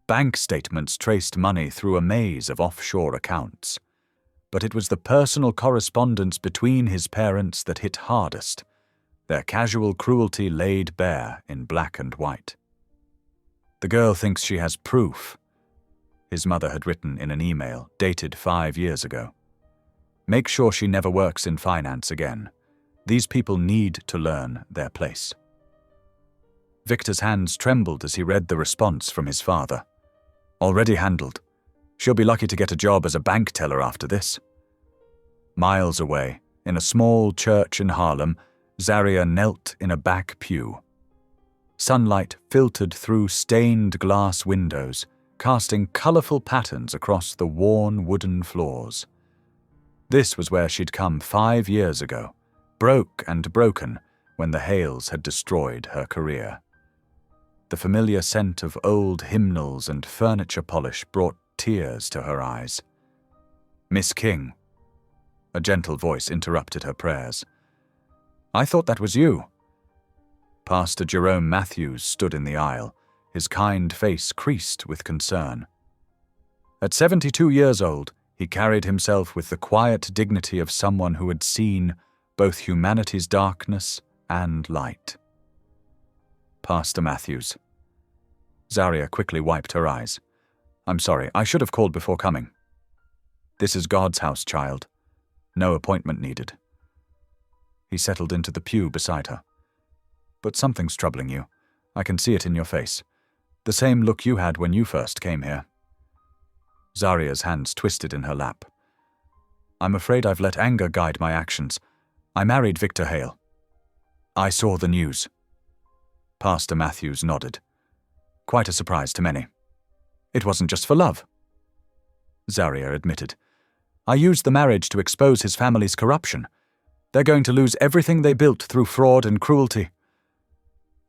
Bank statements traced money through a maze of offshore accounts. But it was the personal correspondence between his parents that hit hardest, their casual cruelty laid bare in black and white. "The girl thinks she has proof," his mother had written in an email dated 5 years ago. "Make sure she never works in finance again. These people need to learn their place." Victor's hands trembled as he read the response from his father. "Already handled. She'll be lucky to get a job as a bank teller after this." Miles away, in a small church in Harlem, Zarya knelt in a back pew. Sunlight filtered through stained glass windows, casting colorful patterns across the worn wooden floors. This was where she'd come 5 years ago, broke and broken when the hails had destroyed her career. The familiar scent of old hymnals and furniture polish brought tears to her eyes. "Miss King," a gentle voice interrupted her prayers. "I thought that was you." Pastor Jerome Matthews stood in the aisle, his kind face creased with concern. At 72 years old, he carried himself with the quiet dignity of someone who had seen both humanity's darkness and light. "Pastor Matthews." Zarya quickly wiped her eyes. "I'm sorry, I should have called before coming." "This is God's house, child. No appointment needed." He settled into the pew beside her. "But something's troubling you. I can see it in your face. The same look you had when you first came here." Zarya's hands twisted in her lap. "I'm afraid I've let anger guide my actions. I married Victor Hale." "I saw the news." Pastor Matthews nodded. "Quite a surprise to many." "It wasn't just for love," Zarya admitted. "I used the marriage to expose his family's corruption. They're going to lose everything they built through fraud and cruelty."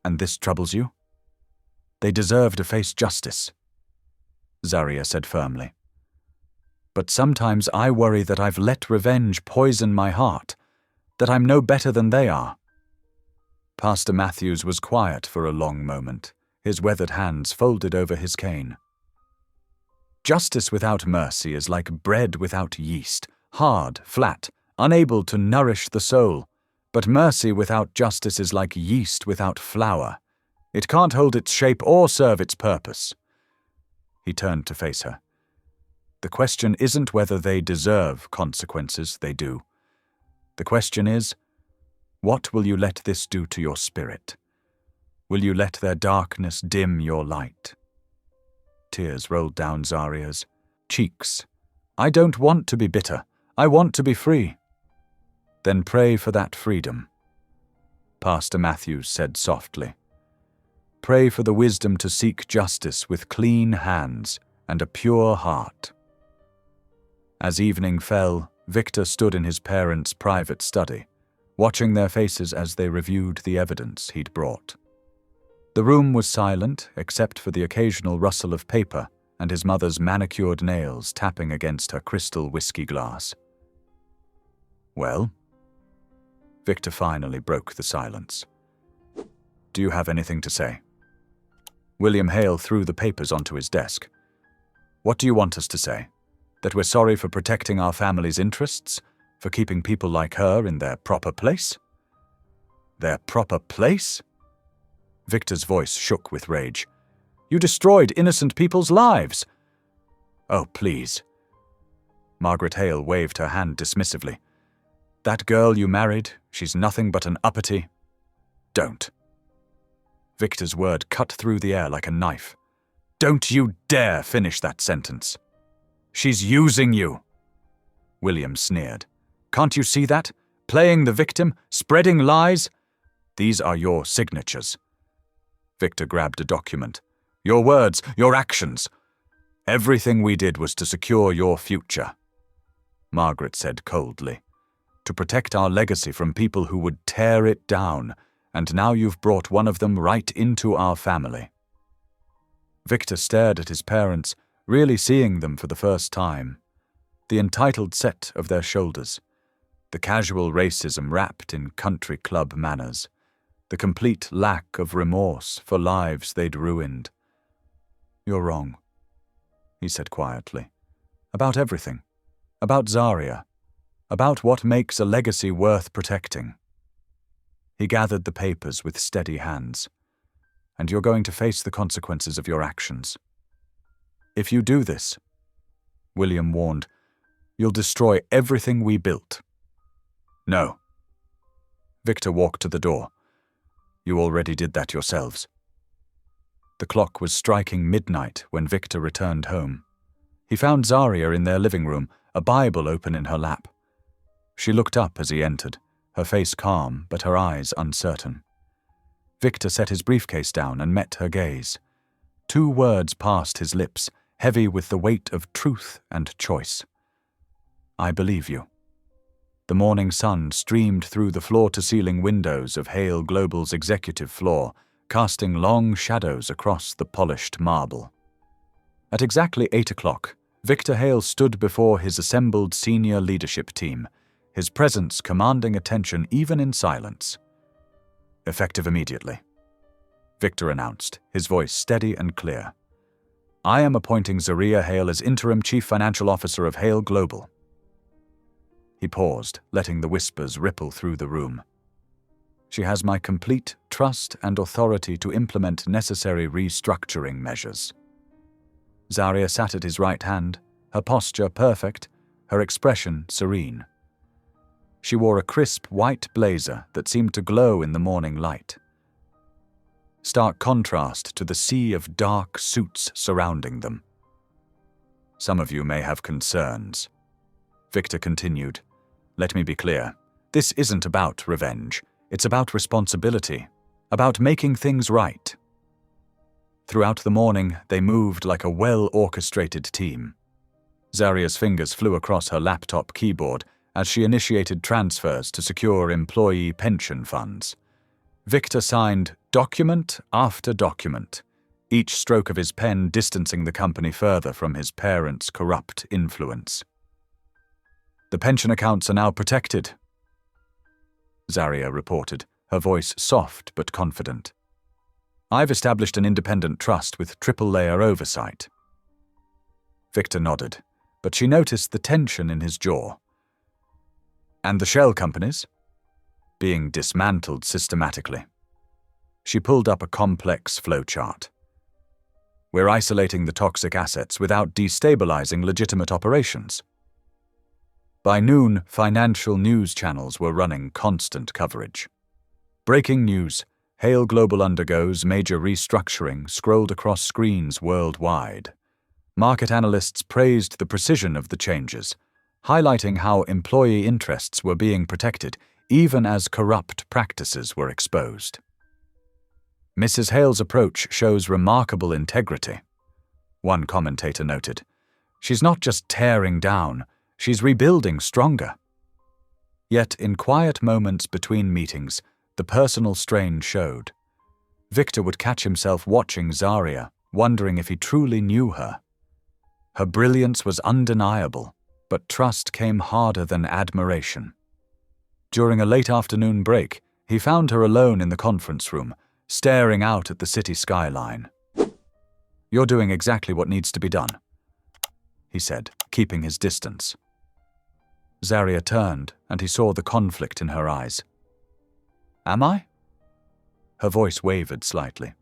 "And this troubles you?" "They deserve to face justice," Zarya said firmly. "But sometimes I worry that I've let revenge poison my heart, that I'm no better than they are." Pastor Matthews was quiet for a long moment, his weathered hands folded over his cane. "Justice without mercy is like bread without yeast, hard, flat, unable to nourish the soul. But mercy without justice is like yeast without flour. It can't hold its shape or serve its purpose." He turned to face her. "The question isn't whether they deserve consequences, they do. The question is, what will you let this do to your spirit? Will you let their darkness dim your light?" Tears rolled down Zarya's cheeks. "I don't want to be bitter. I want to be free." "Then pray for that freedom," Pastor Matthews said softly. "Pray for the wisdom to seek justice with clean hands and a pure heart." As evening fell, Victor stood in his parents' private study, watching their faces as they reviewed the evidence he'd brought. The room was silent except for the occasional rustle of paper and his mother's manicured nails tapping against her crystal whiskey glass. "Well?" Victor finally broke the silence. "Do you have anything to say?" William Hale threw the papers onto his desk. "What do you want us to say? That we're sorry for protecting our family's interests? For keeping people like her in their proper place?" "Their proper place?" Victor's voice shook with rage. "You destroyed innocent people's lives!" "Oh, please." Margaret Hale waved her hand dismissively. "That girl you married, she's nothing but an uppity—" "Don't." Victor's word cut through the air like a knife. "Don't you dare finish that sentence. She's using you." William sneered. "Can't you see that? Playing the victim, spreading lies? These are your signatures." Victor grabbed a document. "Your words, your actions. Everything we did was to secure your future," Margaret said coldly. "To protect our legacy from people who would tear it down, and now you've brought one of them right into our family." Victor stared at his parents, really seeing them for the first time. The entitled set of their shoulders, the casual racism wrapped in country club manners, the complete lack of remorse for lives they'd ruined. "You're wrong," he said quietly. "About everything. About Zaria. About what makes a legacy worth protecting." He gathered the papers with steady hands. "And you're going to face the consequences of your actions. If you do this," William warned, "you'll destroy everything we built." "No." Victor walked to the door. "You already did that yourselves." The clock was striking midnight when Victor returned home. He found Zaria in their living room, a Bible open in her lap. She looked up as he entered, her face calm but her eyes uncertain. Victor set his briefcase down and met her gaze. 2 words passed his lips, heavy with the weight of truth and choice. "I believe you." The morning sun streamed through the floor-to-ceiling windows of Hale Global's executive floor, casting long shadows across the polished marble. At exactly 8 o'clock, Victor Hale stood before his assembled senior leadership team, his presence commanding attention even in silence. "Effective immediately," Victor announced, his voice steady and clear. "I am appointing Zaria Hale as interim chief financial officer of Hale Global." He paused, letting the whispers ripple through the room. "She has my complete trust and authority to implement necessary restructuring measures." Zaria sat at his right hand, her posture perfect, her expression serene. She wore a crisp white blazer that seemed to glow in the morning light. Stark contrast to the sea of dark suits surrounding them. "Some of you may have concerns," Victor continued. "Let me be clear. This isn't about revenge. It's about responsibility, about making things right." Throughout the morning, they moved like a well-orchestrated team. Zaria's fingers flew across her laptop keyboard as she initiated transfers to secure employee pension funds. Victor signed document after document, each stroke of his pen distancing the company further from his parents' corrupt influence. "The pension accounts are now protected," Zaria reported, her voice soft but confident. "I've established an independent trust with triple-layer oversight." Victor nodded, but she noticed the tension in his jaw. "And the shell companies?" "Being dismantled systematically." She pulled up a complex flowchart. "We're isolating the toxic assets without destabilizing legitimate operations." By noon, financial news channels were running constant coverage. "Breaking news. Hale Global undergoes major restructuring," scrolled across screens worldwide. Market analysts praised the precision of the changes, highlighting how employee interests were being protected even as corrupt practices were exposed. "Mrs. Hale's approach shows remarkable integrity," one commentator noted. "She's not just tearing down, she's rebuilding stronger." Yet in quiet moments between meetings, the personal strain showed. Victor would catch himself watching Zarya, wondering if he truly knew her. Her brilliance was undeniable, but trust came harder than admiration. During a late afternoon break, he found her alone in the conference room, staring out at the city skyline. "You're doing exactly what needs to be done," he said, keeping his distance. Zarya turned, and he saw the conflict in her eyes. "Am I?" Her voice wavered slightly.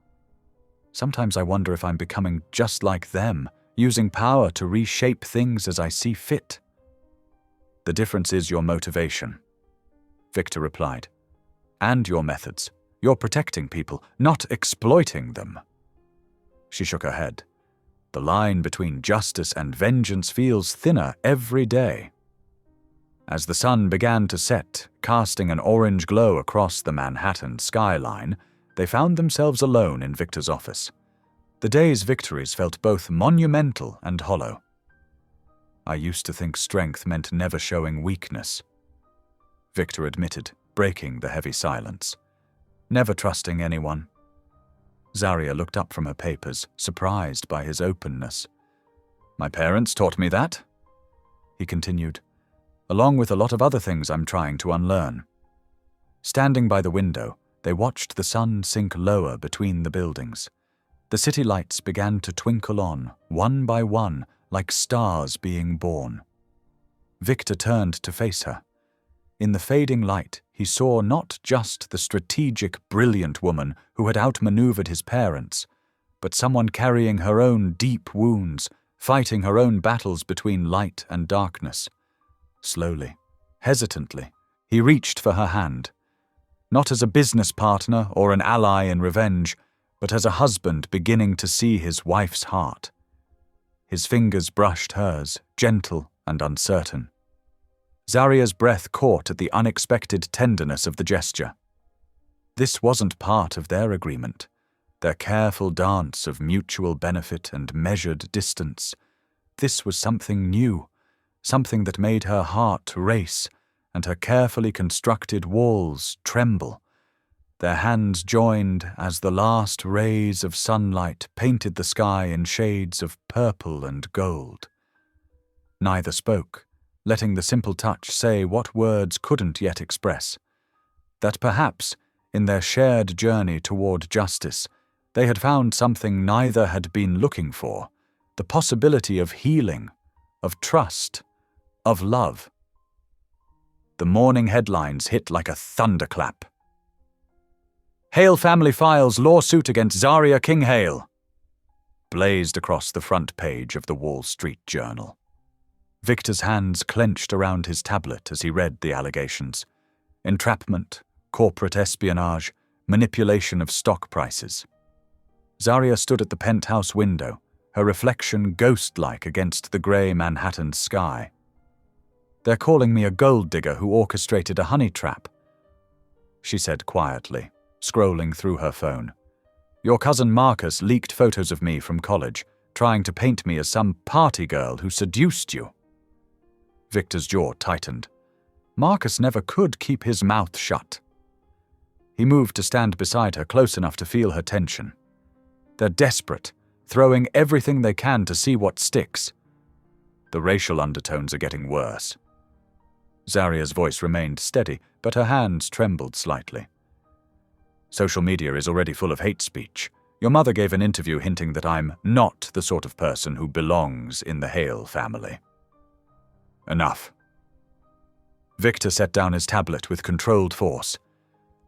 "Sometimes I wonder if I'm becoming just like them, using power to reshape things as I see fit." "The difference is your motivation," Victor replied. "And your methods. You're protecting people, not exploiting them." She shook her head. "The line between justice and vengeance feels thinner every day." As the sun began to set, casting an orange glow across the Manhattan skyline, they found themselves alone in Victor's office. The day's victories felt both monumental and hollow. "I used to think strength meant never showing weakness," Victor admitted, breaking the heavy silence. "Never trusting anyone." Zarya looked up from her papers, surprised by his openness. "My parents taught me that," he continued, "along with a lot of other things I'm trying to unlearn." Standing by the window, they watched the sun sink lower between the buildings. The city lights began to twinkle on, one by one, like stars being born. Victor turned to face her. In the fading light, he saw not just the strategic, brilliant woman who had outmaneuvered his parents, but someone carrying her own deep wounds, fighting her own battles between light and darkness. Slowly, hesitantly, he reached for her hand. Not as a business partner or an ally in revenge, but as a husband beginning to see his wife's heart. His fingers brushed hers, gentle and uncertain. Zarya's breath caught at the unexpected tenderness of the gesture. This wasn't part of their agreement, their careful dance of mutual benefit and measured distance. This was something new, something that made her heart race and her carefully constructed walls tremble. Their hands joined as the last rays of sunlight painted the sky in shades of purple and gold. Neither spoke, letting the simple touch say what words couldn't yet express. That perhaps, in their shared journey toward justice, they had found something neither had been looking for, the possibility of healing, of trust, of love. The morning headlines hit like a thunderclap. "Hale family files lawsuit against Zarya King Hale," blazed across the front page of the Wall Street Journal. Victor's hands clenched around his tablet as he read the allegations. Entrapment, corporate espionage, manipulation of stock prices. Zarya stood at the penthouse window, her reflection ghost-like against the grey Manhattan sky. "They're calling me a gold digger who orchestrated a honey trap," she said quietly, scrolling through her phone. "Your cousin Marcus leaked photos of me from college, trying to paint me as some party girl who seduced you." Victor's jaw tightened. Marcus never could keep his mouth shut. He moved to stand beside her close enough to feel her tension. They're desperate, throwing everything they can to see what sticks. The racial undertones are getting worse. Zarya's voice remained steady, but her hands trembled slightly. "Social media is already full of hate speech. Your mother gave an interview hinting that I'm not the sort of person who belongs in the Hale family." "Enough." Victor set down his tablet with controlled force.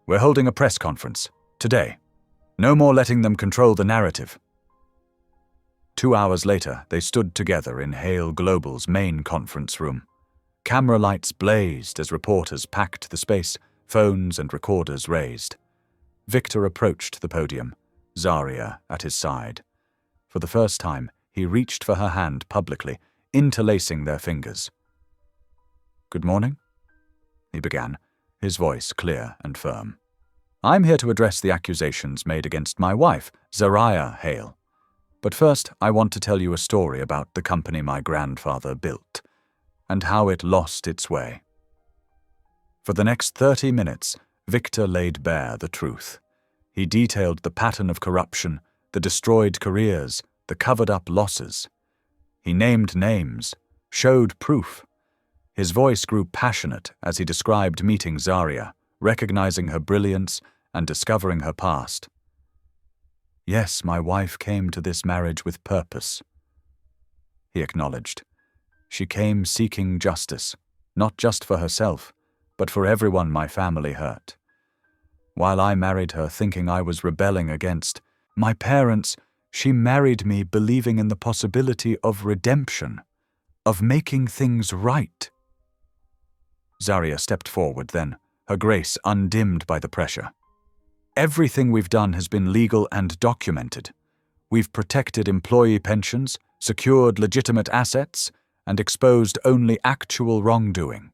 "We're holding a press conference. Today. No more letting them control the narrative." 2 hours later, they stood together in Hale Global's main conference room. Camera lights blazed as reporters packed the space, phones and recorders raised. Victor approached the podium, Zarya at his side. For the first time, he reached for her hand publicly, interlacing their fingers. "Good morning," he began, his voice clear and firm. "I'm here to address the accusations made against my wife, Zarya Hale. But first, I want to tell you a story about the company my grandfather built, and how it lost its way." For the next 30 minutes, Victor laid bare the truth. He detailed the pattern of corruption, the destroyed careers, the covered-up losses. He named names, showed proof. His voice grew passionate as he described meeting Zarya, recognizing her brilliance and discovering her past. Yes, my wife came to this marriage with purpose, he acknowledged. She came seeking justice, not just for herself, but for everyone my family hurt. While I married her thinking I was rebelling against my parents, she married me believing in the possibility of redemption, of making things right. Zarya stepped forward then, her grace undimmed by the pressure. Everything we've done has been legal and documented. We've protected employee pensions, secured legitimate assets, and exposed only actual wrongdoing.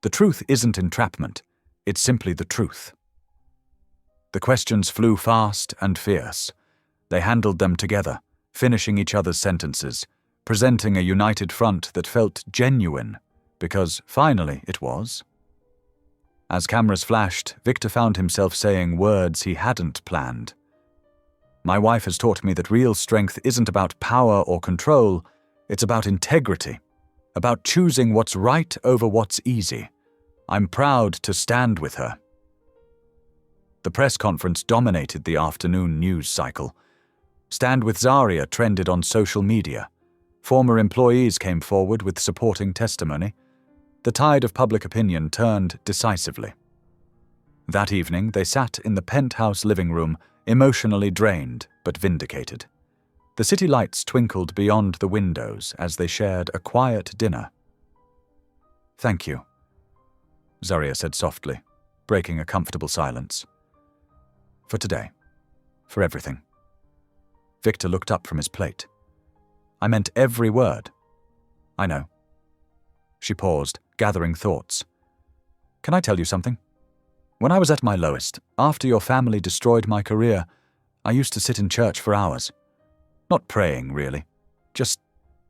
The truth isn't entrapment, it's simply the truth. The questions flew fast and fierce. They handled them together, finishing each other's sentences, presenting a united front that felt genuine, because finally it was. As cameras flashed, Victor found himself saying words he hadn't planned. My wife has taught me that real strength isn't about power or control, it's about integrity, about choosing what's right over what's easy. I'm proud to stand with her. The press conference dominated the afternoon news cycle. Stand with Zarya trended on social media. Former employees came forward with supporting testimony. The tide of public opinion turned decisively. That evening, they sat in the penthouse living room, emotionally drained but vindicated. The city lights twinkled beyond the windows as they shared a quiet dinner. "Thank you," Zarya said softly, breaking a comfortable silence. "For today. For everything." Victor looked up from his plate. "I meant every word." "I know." She paused, gathering thoughts. "Can I tell you something? When I was at my lowest, after your family destroyed my career, I used to sit in church for hours. Not praying, really. Just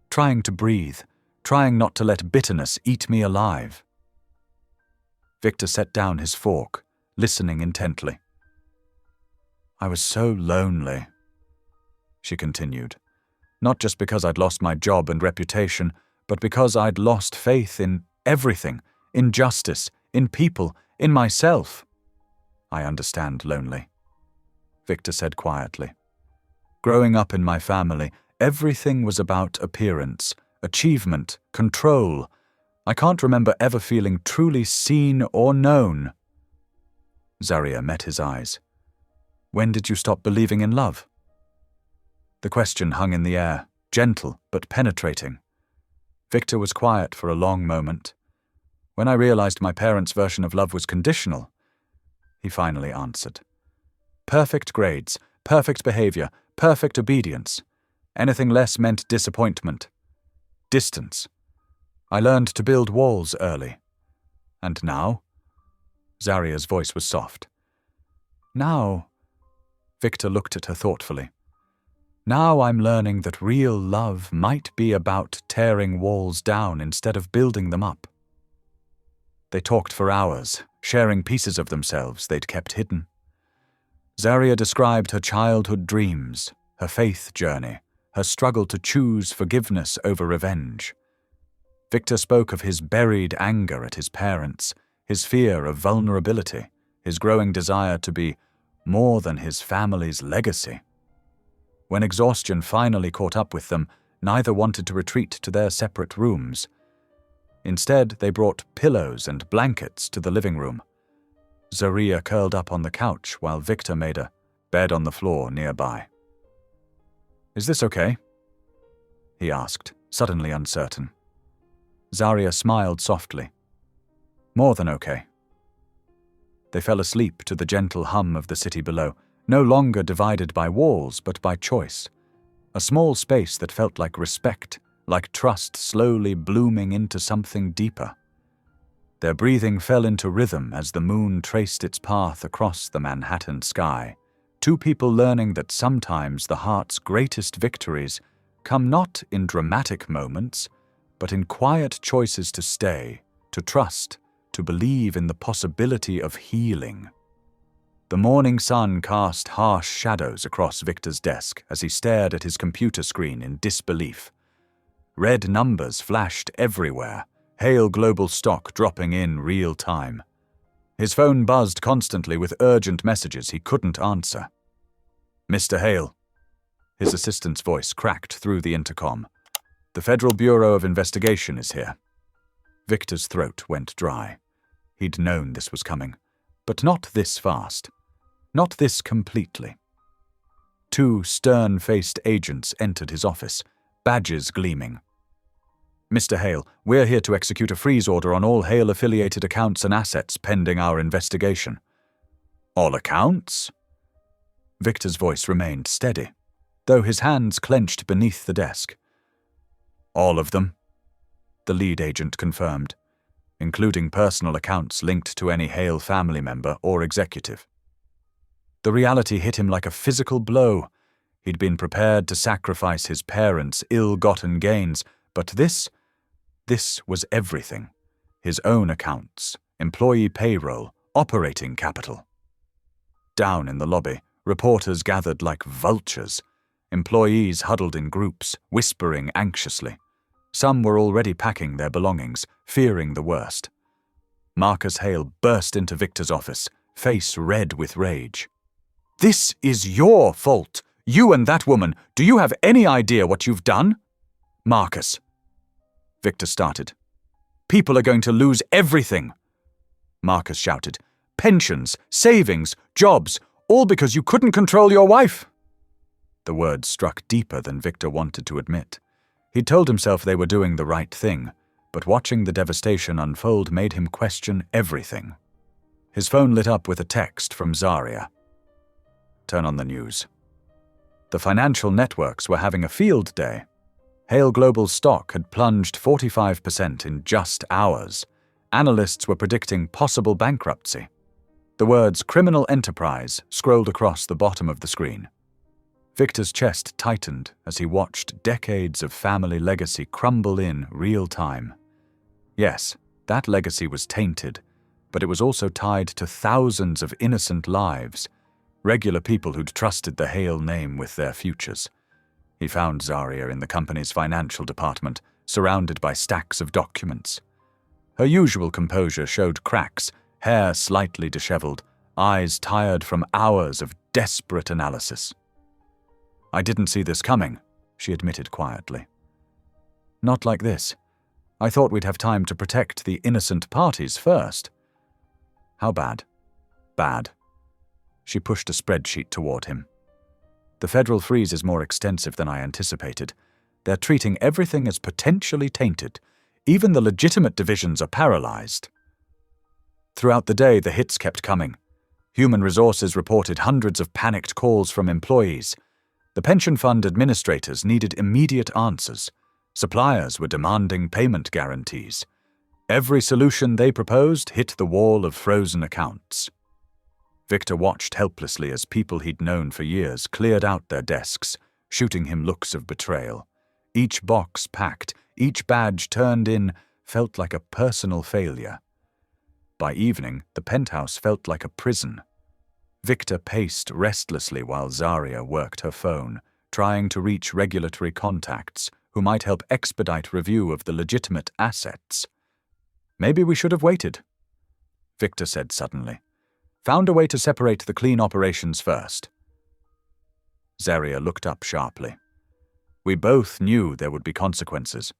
trying to breathe, trying not to let bitterness eat me alive." Victor set down his fork, listening intently. "I was so lonely," she continued. "Not just because I'd lost my job and reputation, but because I'd lost faith in everything, in justice, in people, in myself." "I understand lonely," Victor said quietly. "Growing up in my family, everything was about appearance, achievement, control. I can't remember ever feeling truly seen or known." Zarya met his eyes. "When did you stop believing in love?" The question hung in the air, gentle but penetrating. Victor was quiet for a long moment. "When I realized my parents' version of love was conditional," he finally answered. "Perfect grades, perfect behavior, perfect obedience. Anything less meant disappointment. Distance. I learned to build walls early. And now?" Zarya's voice was soft. "Now," Victor looked at her thoughtfully. "Now I'm learning that real love might be about tearing walls down instead of building them up." They talked for hours, sharing pieces of themselves they'd kept hidden. Zarya described her childhood dreams, her faith journey, her struggle to choose forgiveness over revenge. Victor spoke of his buried anger at his parents, his fear of vulnerability, his growing desire to be more than his family's legacy. When exhaustion finally caught up with them, neither wanted to retreat to their separate rooms. Instead, they brought pillows and blankets to the living room. Zarya curled up on the couch while Victor made a bed on the floor nearby. "Is this okay?" he asked, suddenly uncertain. Zarya smiled softly. "More than okay." They fell asleep to the gentle hum of the city below, no longer divided by walls but by choice. A small space that felt like respect, like trust slowly blooming into something deeper. Their breathing fell into rhythm as the moon traced its path across the Manhattan sky. Two people learning that sometimes the heart's greatest victories come not in dramatic moments, but in quiet choices to stay, to trust, to believe in the possibility of healing. The The morning sun cast harsh shadows across Victor's desk as he stared at his computer screen in disbelief. Red numbers flashed everywhere, Hale Global stock dropping in real time. His phone buzzed constantly with urgent messages he couldn't answer. "Mr. Hale." His assistant's voice cracked through the intercom. "The Federal Bureau of Investigation is here." Victor's throat went dry. He'd known this was coming, but not this fast. Not this completely. Two stern-faced agents entered his office, badges gleaming. "Mr. Hale, we're here to execute a freeze order on all Hale-affiliated accounts and assets pending our investigation." "All accounts?" Victor's voice remained steady, though his hands clenched beneath the desk. "All of them," the lead agent confirmed, including personal accounts linked to any Hale family member or executive. The reality hit him like a physical blow. He'd been prepared to sacrifice his parents' ill-gotten gains, but this was everything. His own accounts, employee payroll, operating capital. Down in the lobby, reporters gathered like vultures. Employees huddled in groups, whispering anxiously. Some were already packing their belongings, fearing the worst. Marcus Hale burst into Victor's office, face red with rage. "This is your fault! You and that woman! Do you have any idea what you've done?" "Marcus," Victor started. "People are going to lose everything!" Marcus shouted. "Pensions, savings, jobs, all because you couldn't control your wife!" The words struck deeper than Victor wanted to admit. He'd told himself they were doing the right thing, but watching the devastation unfold made him question everything. His phone lit up with a text from Zaria. "Turn on the news." The financial networks were having a field day. Hale Global's stock had plunged 45% in just hours. Analysts were predicting possible bankruptcy. The words "criminal enterprise" scrolled across the bottom of the screen. Victor's chest tightened as he watched decades of family legacy crumble in real time. Yes, that legacy was tainted, but it was also tied to thousands of innocent lives, regular people who'd trusted the Hale name with their futures. He found Zaria in the company's financial department, surrounded by stacks of documents. Her usual composure showed cracks, hair slightly disheveled, eyes tired from hours of desperate analysis. "I didn't see this coming," she admitted quietly. "Not like this. I thought we'd have time to protect the innocent parties first." "How bad?" "Bad." She pushed a spreadsheet toward him. "The federal freeze is more extensive than I anticipated. They're treating everything as potentially tainted. Even the legitimate divisions are paralyzed." Throughout the day, the hits kept coming. Human Resources reported hundreds of panicked calls from employees. The pension fund administrators needed immediate answers. Suppliers were demanding payment guarantees. Every solution they proposed hit the wall of frozen accounts. Victor watched helplessly as people he'd known for years cleared out their desks, shooting him looks of betrayal. Each box packed, each badge turned in, felt like a personal failure. By evening, the penthouse felt like a prison. Victor paced restlessly while Zaria worked her phone, trying to reach regulatory contacts who might help expedite review of the legitimate assets. "Maybe we should have waited," Victor said suddenly. "Found a way to separate the clean operations first." Zaria looked up sharply. "We both knew there would be consequences."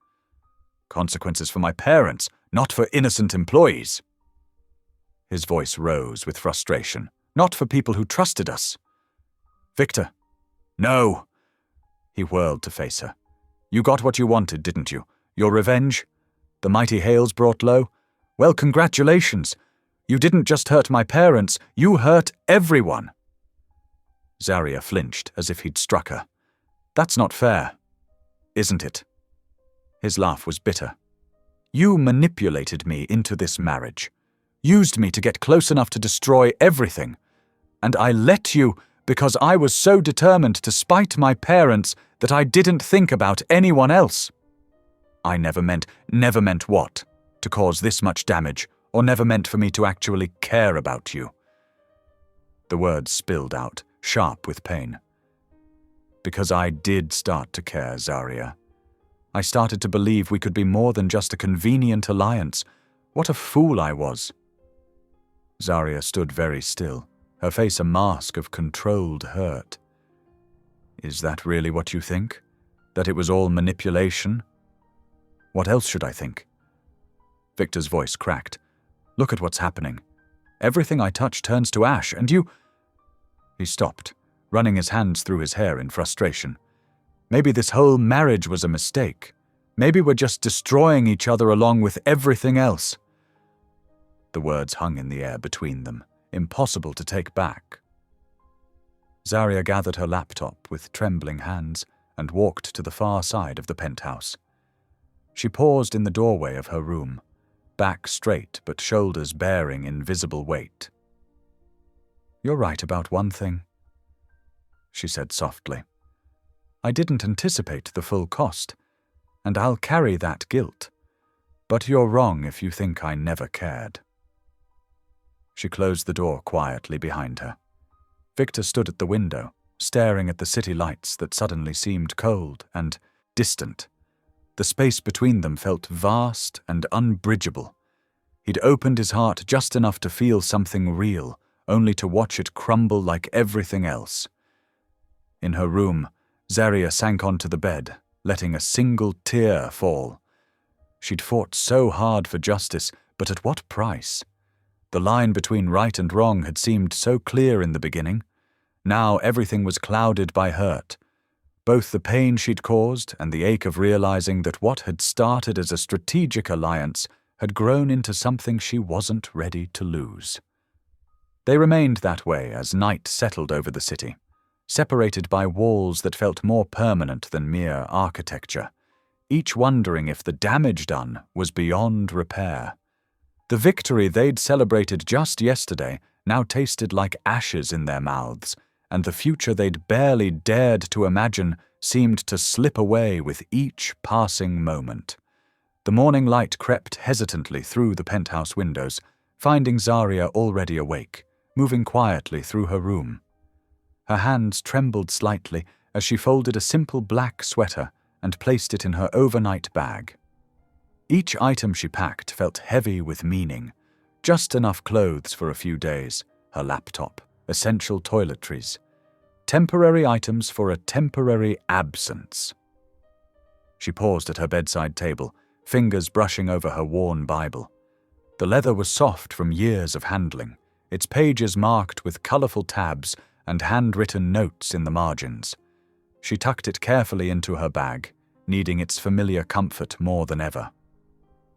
"Consequences for my parents, not for innocent employees." His voice rose with frustration. "Not for people who trusted us." "Victor." "No." He whirled to face her. "You got what you wanted, didn't you? Your revenge? The mighty Hales brought low? Well, congratulations. You didn't just hurt my parents, you hurt everyone." Zaria flinched as if he'd struck her. "That's not fair." "Isn't it?" His laugh was bitter. "You manipulated me into this marriage. Used me to get close enough to destroy everything. And I let you because I was so determined to spite my parents that I didn't think about anyone else. I never meant what? To cause this much damage, or never meant for me to actually care about you." The words spilled out, sharp with pain. Because I did start to care, Zarya. I started to believe we could be more than just a convenient alliance. What a fool I was. Zarya stood very still, her face a mask of controlled hurt. Is that really what you think? That it was all manipulation? What else should I think? Victor's voice cracked. Look at what's happening. Everything I touch turns to ash, and you… He stopped, running his hands through his hair in frustration. Maybe this whole marriage was a mistake. Maybe we're just destroying each other along with everything else. The words hung in the air between them, impossible to take back. Zarya gathered her laptop with trembling hands and walked to the far side of the penthouse. She paused in the doorway of her room, back straight but shoulders bearing invisible weight. You're right about one thing, she said softly. I didn't anticipate the full cost, and I'll carry that guilt. But you're wrong if you think I never cared. She closed the door quietly behind her. Victor stood at the window, staring at the city lights that suddenly seemed cold and distant. The space between them felt vast and unbridgeable. He'd opened his heart just enough to feel something real, only to watch it crumble like everything else. In her room, Zarya sank onto the bed, letting a single tear fall. She'd fought so hard for justice, but at what price? The line between right and wrong had seemed so clear in the beginning. Now everything was clouded by hurt. Both the pain she'd caused and the ache of realizing that what had started as a strategic alliance had grown into something she wasn't ready to lose. They remained that way as night settled over the city, separated by walls that felt more permanent than mere architecture, each wondering if the damage done was beyond repair. The victory they'd celebrated just yesterday now tasted like ashes in their mouths, and the future they'd barely dared to imagine seemed to slip away with each passing moment. The morning light crept hesitantly through the penthouse windows, finding Zarya already awake, moving quietly through her room. Her hands trembled slightly as she folded a simple black sweater and placed it in her overnight bag. Each item she packed felt heavy with meaning. Just enough clothes for a few days, her laptop, essential toiletries. Temporary items for a temporary absence. She paused at her bedside table, fingers brushing over her worn Bible. The leather was soft from years of handling, its pages marked with colorful tabs and handwritten notes in the margins. She tucked it carefully into her bag, needing its familiar comfort more than ever.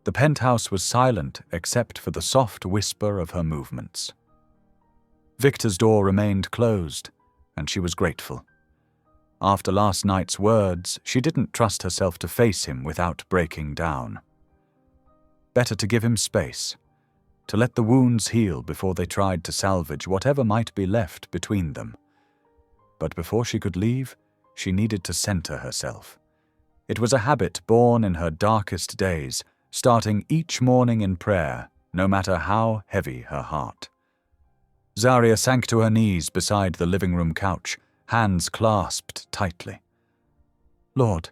The penthouse was silent except for the soft whisper of her movements. Victor's door remained closed, and she was grateful. After last night's words, she didn't trust herself to face him without breaking down. Better to give him space, to let the wounds heal before they tried to salvage whatever might be left between them. But before she could leave, she needed to center herself. It was a habit born in her darkest days, starting each morning in prayer, no matter how heavy her heart. Zarya sank to her knees beside the living room couch, hands clasped tightly. "Lord,"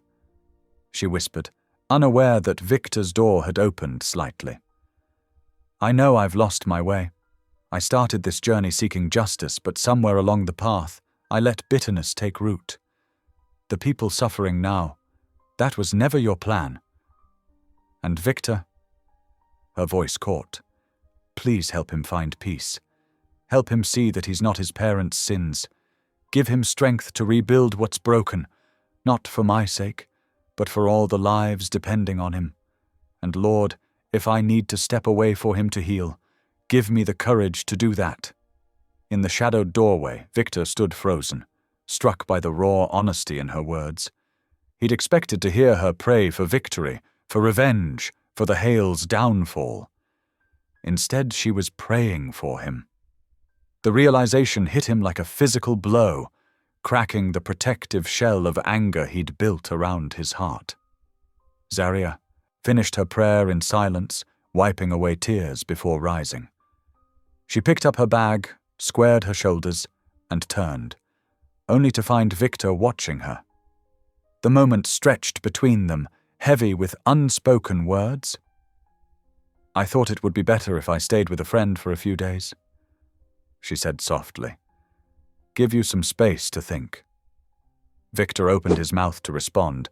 she whispered, unaware that Victor's door had opened slightly. "I know I've lost my way. I started this journey seeking justice, but somewhere along the path, I let bitterness take root. The people suffering now, that was never your plan. And Victor," her voice caught, "please help him find peace. Help him see that he's not his parents' sins. Give him strength to rebuild what's broken, not for my sake, but for all the lives depending on him. And Lord, if I need to step away for him to heal, give me the courage to do that." In the shadowed doorway, Victor stood frozen, struck by the raw honesty in her words. He'd expected to hear her pray for victory, for revenge, for the Hale's downfall. Instead, she was praying for him. The realization hit him like a physical blow, cracking the protective shell of anger he'd built around his heart. Zarya finished her prayer in silence, wiping away tears before rising. She picked up her bag, squared her shoulders, and turned, only to find Victor watching her. The moment stretched between them, heavy with unspoken words. "I thought it would be better if I stayed with a friend for a few days," she said softly. "Give you some space to think." Victor opened his mouth to respond,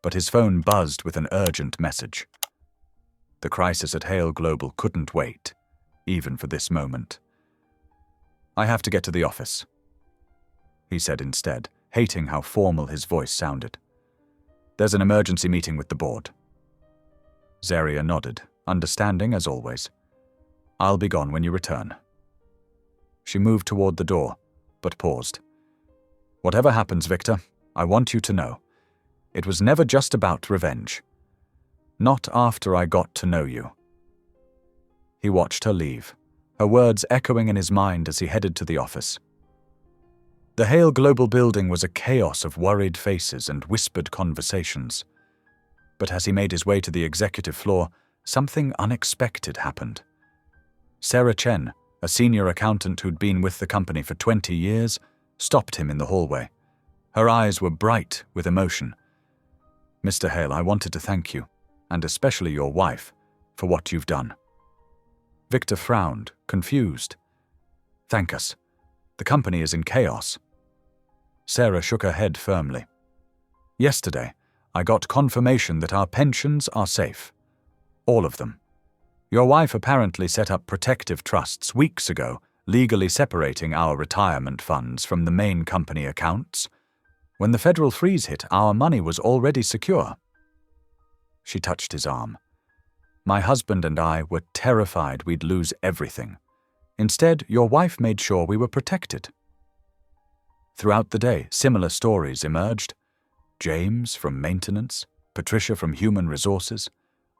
but his phone buzzed with an urgent message. The crisis at Hale Global couldn't wait, even for this moment. "I have to get to the office," he said instead, hating how formal his voice sounded. "There's an emergency meeting with the board." Zaria nodded, understanding as always. "I'll be gone when you return." She moved toward the door, but paused. "Whatever happens, Victor, I want you to know. It was never just about revenge. Not after I got to know you." He watched her leave, her words echoing in his mind as he headed to the office. The Hale Global building was a chaos of worried faces and whispered conversations. But as he made his way to the executive floor, something unexpected happened. Sarah Chen, a senior accountant who'd been with the company for 20 years, stopped him in the hallway. Her eyes were bright with emotion. "Mr. Hale, I wanted to thank you, and especially your wife, for what you've done." Victor frowned, confused. "Thank us. The company is in chaos." Sarah shook her head firmly. "Yesterday, I got confirmation that our pensions are safe. All of them. Your wife apparently set up protective trusts weeks ago, legally separating our retirement funds from the main company accounts. When the federal freeze hit, our money was already secure." She touched his arm. "My husband and I were terrified we'd lose everything. Instead, your wife made sure we were protected." Throughout the day, similar stories emerged. James from maintenance, Patricia from human resources,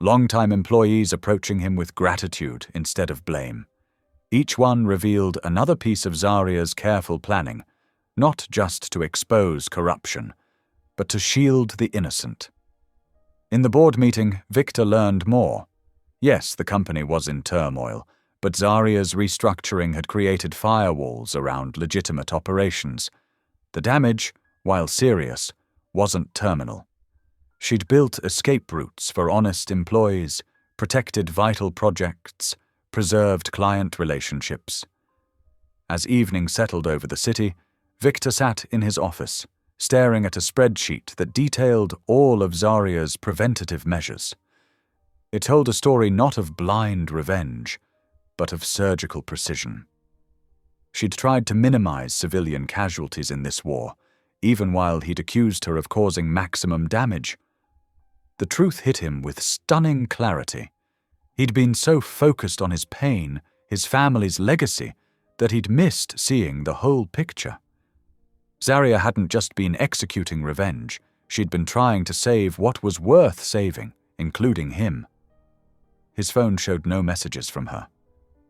longtime employees approaching him with gratitude instead of blame. Each one revealed another piece of Zaria's careful planning, not just to expose corruption, but to shield the innocent. In the board meeting, Victor learned more. Yes, the company was in turmoil, but Zaria's restructuring had created firewalls around legitimate operations. The damage, while serious, wasn't terminal. She'd built escape routes for honest employees, protected vital projects, preserved client relationships. As evening settled over the city, Victor sat in his office, staring at a spreadsheet that detailed all of Zaria's preventative measures. It told a story not of blind revenge, but of surgical precision. She'd tried to minimize civilian casualties in this war, even while he'd accused her of causing maximum damage. The truth hit him with stunning clarity. He'd been so focused on his pain, his family's legacy, that he'd missed seeing the whole picture. Zaria hadn't just been executing revenge, she'd been trying to save what was worth saving, including him. His phone showed no messages from her.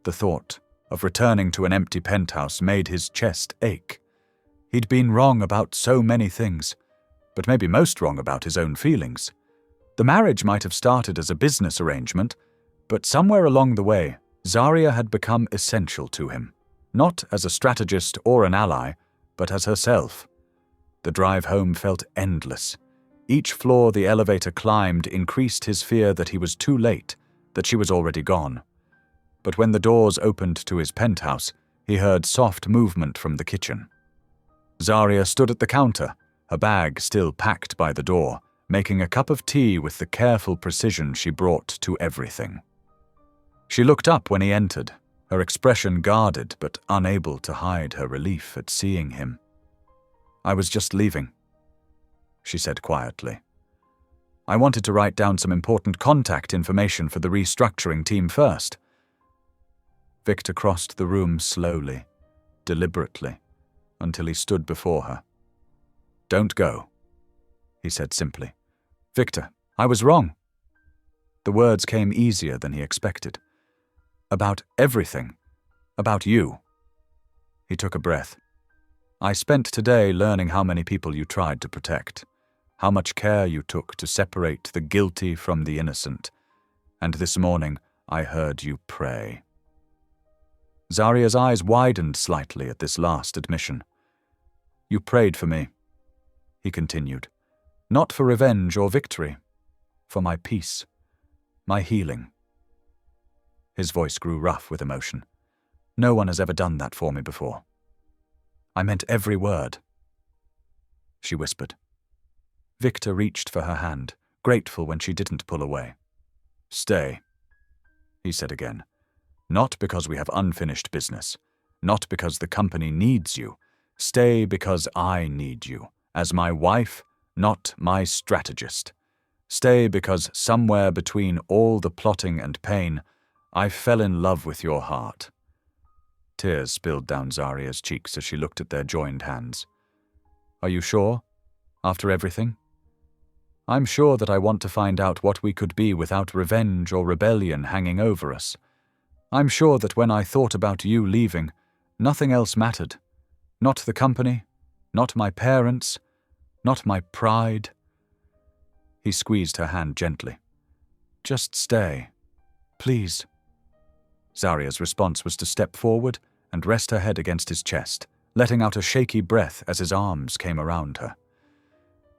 The thought of returning to an empty penthouse made his chest ache. He'd been wrong about so many things, but maybe most wrong about his own feelings. The marriage might have started as a business arrangement, but somewhere along the way, Zaria had become essential to him, not as a strategist or an ally, but as herself. The drive home felt endless. Each floor the elevator climbed increased his fear that he was too late, that she was already gone. But when the doors opened to his penthouse, he heard soft movement from the kitchen. Zaria stood at the counter, her bag still packed by the door, making a cup of tea with the careful precision she brought to everything. She looked up when he entered, her expression guarded but unable to hide her relief at seeing him. "I was just leaving," she said quietly. "I wanted to write down some important contact information for the restructuring team first." Victor crossed the room slowly, deliberately, until he stood before her. "Don't go," he said simply. "Victor, I was wrong." The words came easier than he expected. "About everything. About you." He took a breath. "I spent today learning how many people you tried to protect, how much care you took to separate the guilty from the innocent, and this morning I heard you pray." Zaria's eyes widened slightly at this last admission. You prayed for me, he continued, not for revenge or victory, for my peace, my healing. His voice grew rough with emotion. No one has ever done that for me before. I meant every word. She whispered. Victor reached for her hand, grateful when she didn't pull away. Stay, he said again. Not because we have unfinished business, not because the company needs you. Stay because I need you, as my wife, not my strategist. Stay because somewhere between all the plotting and pain, I fell in love with your heart. Tears spilled down Zaria's cheeks as she looked at their joined hands. Are you sure? After everything? I'm sure that I want to find out what we could be without revenge or rebellion hanging over us. I'm sure that when I thought about you leaving, nothing else mattered. Not the company, not my parents, not my pride. He squeezed her hand gently. Just stay. Please. Zaria's response was to step forward and rest her head against his chest, letting out a shaky breath as his arms came around her.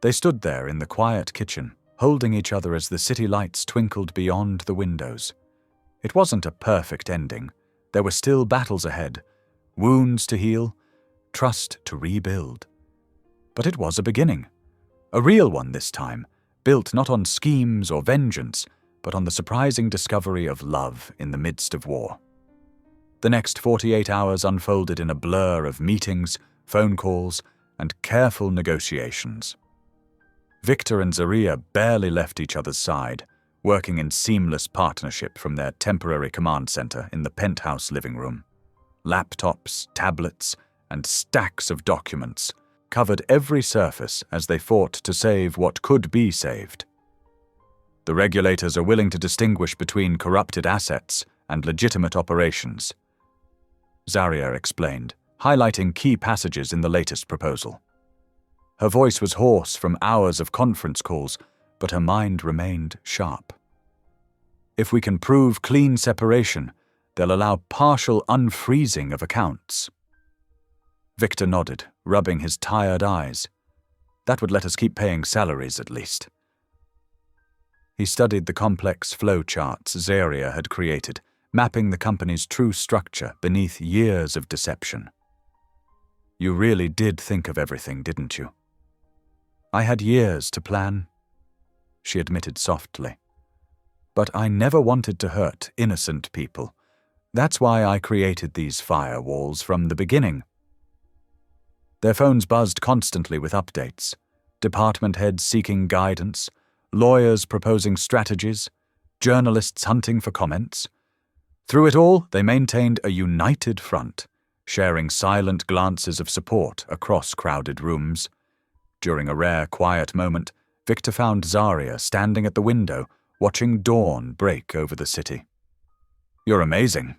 They stood there in the quiet kitchen, holding each other as the city lights twinkled beyond the windows. It wasn't a perfect ending. There were still battles ahead, wounds to heal, trust to rebuild. But it was a beginning. A real one this time, built not on schemes or vengeance, but on the surprising discovery of love in the midst of war. The next 48 hours unfolded in a blur of meetings, phone calls, and careful negotiations. Victor and Zaria barely left each other's side, working in seamless partnership from their temporary command center in the penthouse living room. Laptops, tablets, and stacks of documents covered every surface as they fought to save what could be saved. The regulators are willing to distinguish between corrupted assets and legitimate operations, Zaria explained, highlighting key passages in the latest proposal. Her voice was hoarse from hours of conference calls, but her mind remained sharp. If we can prove clean separation, they'll allow partial unfreezing of accounts. Victor nodded, rubbing his tired eyes. That would let us keep paying salaries at least. He studied the complex flow charts Zaria had created, mapping the company's true structure beneath years of deception. You really did think of everything, didn't you? I had years to plan, she admitted softly. But I never wanted to hurt innocent people. That's why I created these firewalls from the beginning. Their phones buzzed constantly with updates, department heads seeking guidance, lawyers proposing strategies, journalists hunting for comments. Through it all, they maintained a united front, sharing silent glances of support across crowded rooms. During a rare, quiet moment, Victor found Zaria standing at the window, watching dawn break over the city. You're amazing,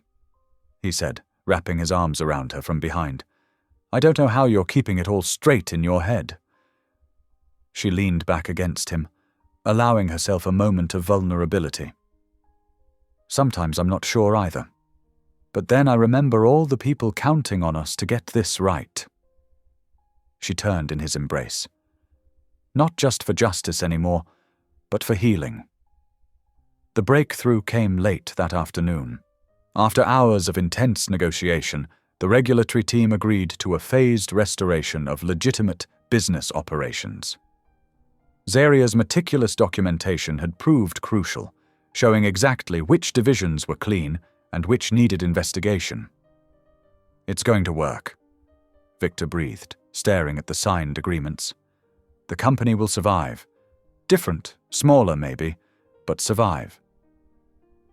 he said, wrapping his arms around her from behind. I don't know how you're keeping it all straight in your head. She leaned back against him, allowing herself a moment of vulnerability. Sometimes I'm not sure either. But then I remember all the people counting on us to get this right. She turned in his embrace. Not just for justice anymore, but for healing. The breakthrough came late that afternoon. After hours of intense negotiation, the regulatory team agreed to a phased restoration of legitimate business operations. Zaria's meticulous documentation had proved crucial, showing exactly which divisions were clean and which needed investigation. It's going to work, Victor breathed, staring at the signed agreements. The company will survive. Different, smaller maybe, but survive.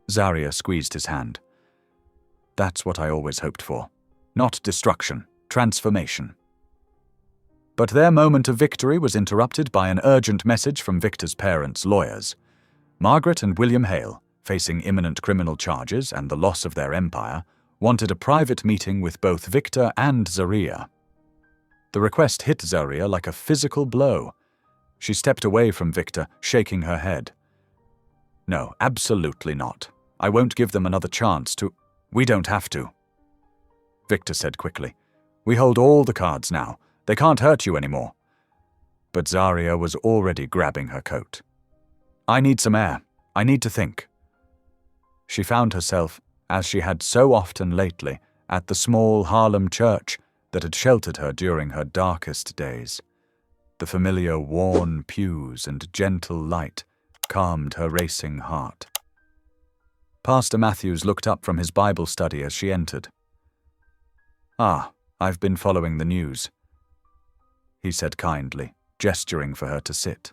Zaria squeezed his hand. That's what I always hoped for. Not destruction, transformation. But their moment of victory was interrupted by an urgent message from Victor's parents' lawyers. Margaret and William Hale, facing imminent criminal charges and the loss of their empire, wanted a private meeting with both Victor and Zaria. The request hit Zaria like a physical blow. She stepped away from Victor, shaking her head. No, absolutely not. I won't give them another chance to... We don't have to. Victor said quickly. "We hold all the cards now. They can't hurt you anymore." But Zarya was already grabbing her coat. "I need some air. I need to think." She found herself, as she had so often lately, at the small Harlem church that had sheltered her during her darkest days. The familiar worn pews and gentle light calmed her racing heart. Pastor Matthews looked up from his Bible study as she entered. "Ah, I've been following the news," he said kindly, gesturing for her to sit.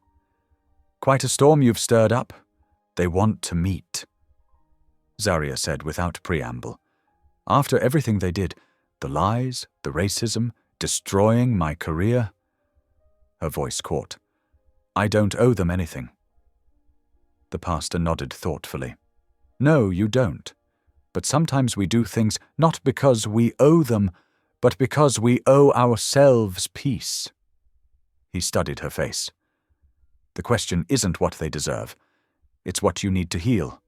"Quite a storm you've stirred up. They want to meet," Zarya said without preamble. "After everything they did, the lies, the racism, destroying my career." Her voice caught. "I don't owe them anything." The pastor nodded thoughtfully. "No, you don't. But sometimes we do things not because we owe them, but because we owe ourselves peace." He studied her face. "The question isn't what they deserve. It's what you need to heal."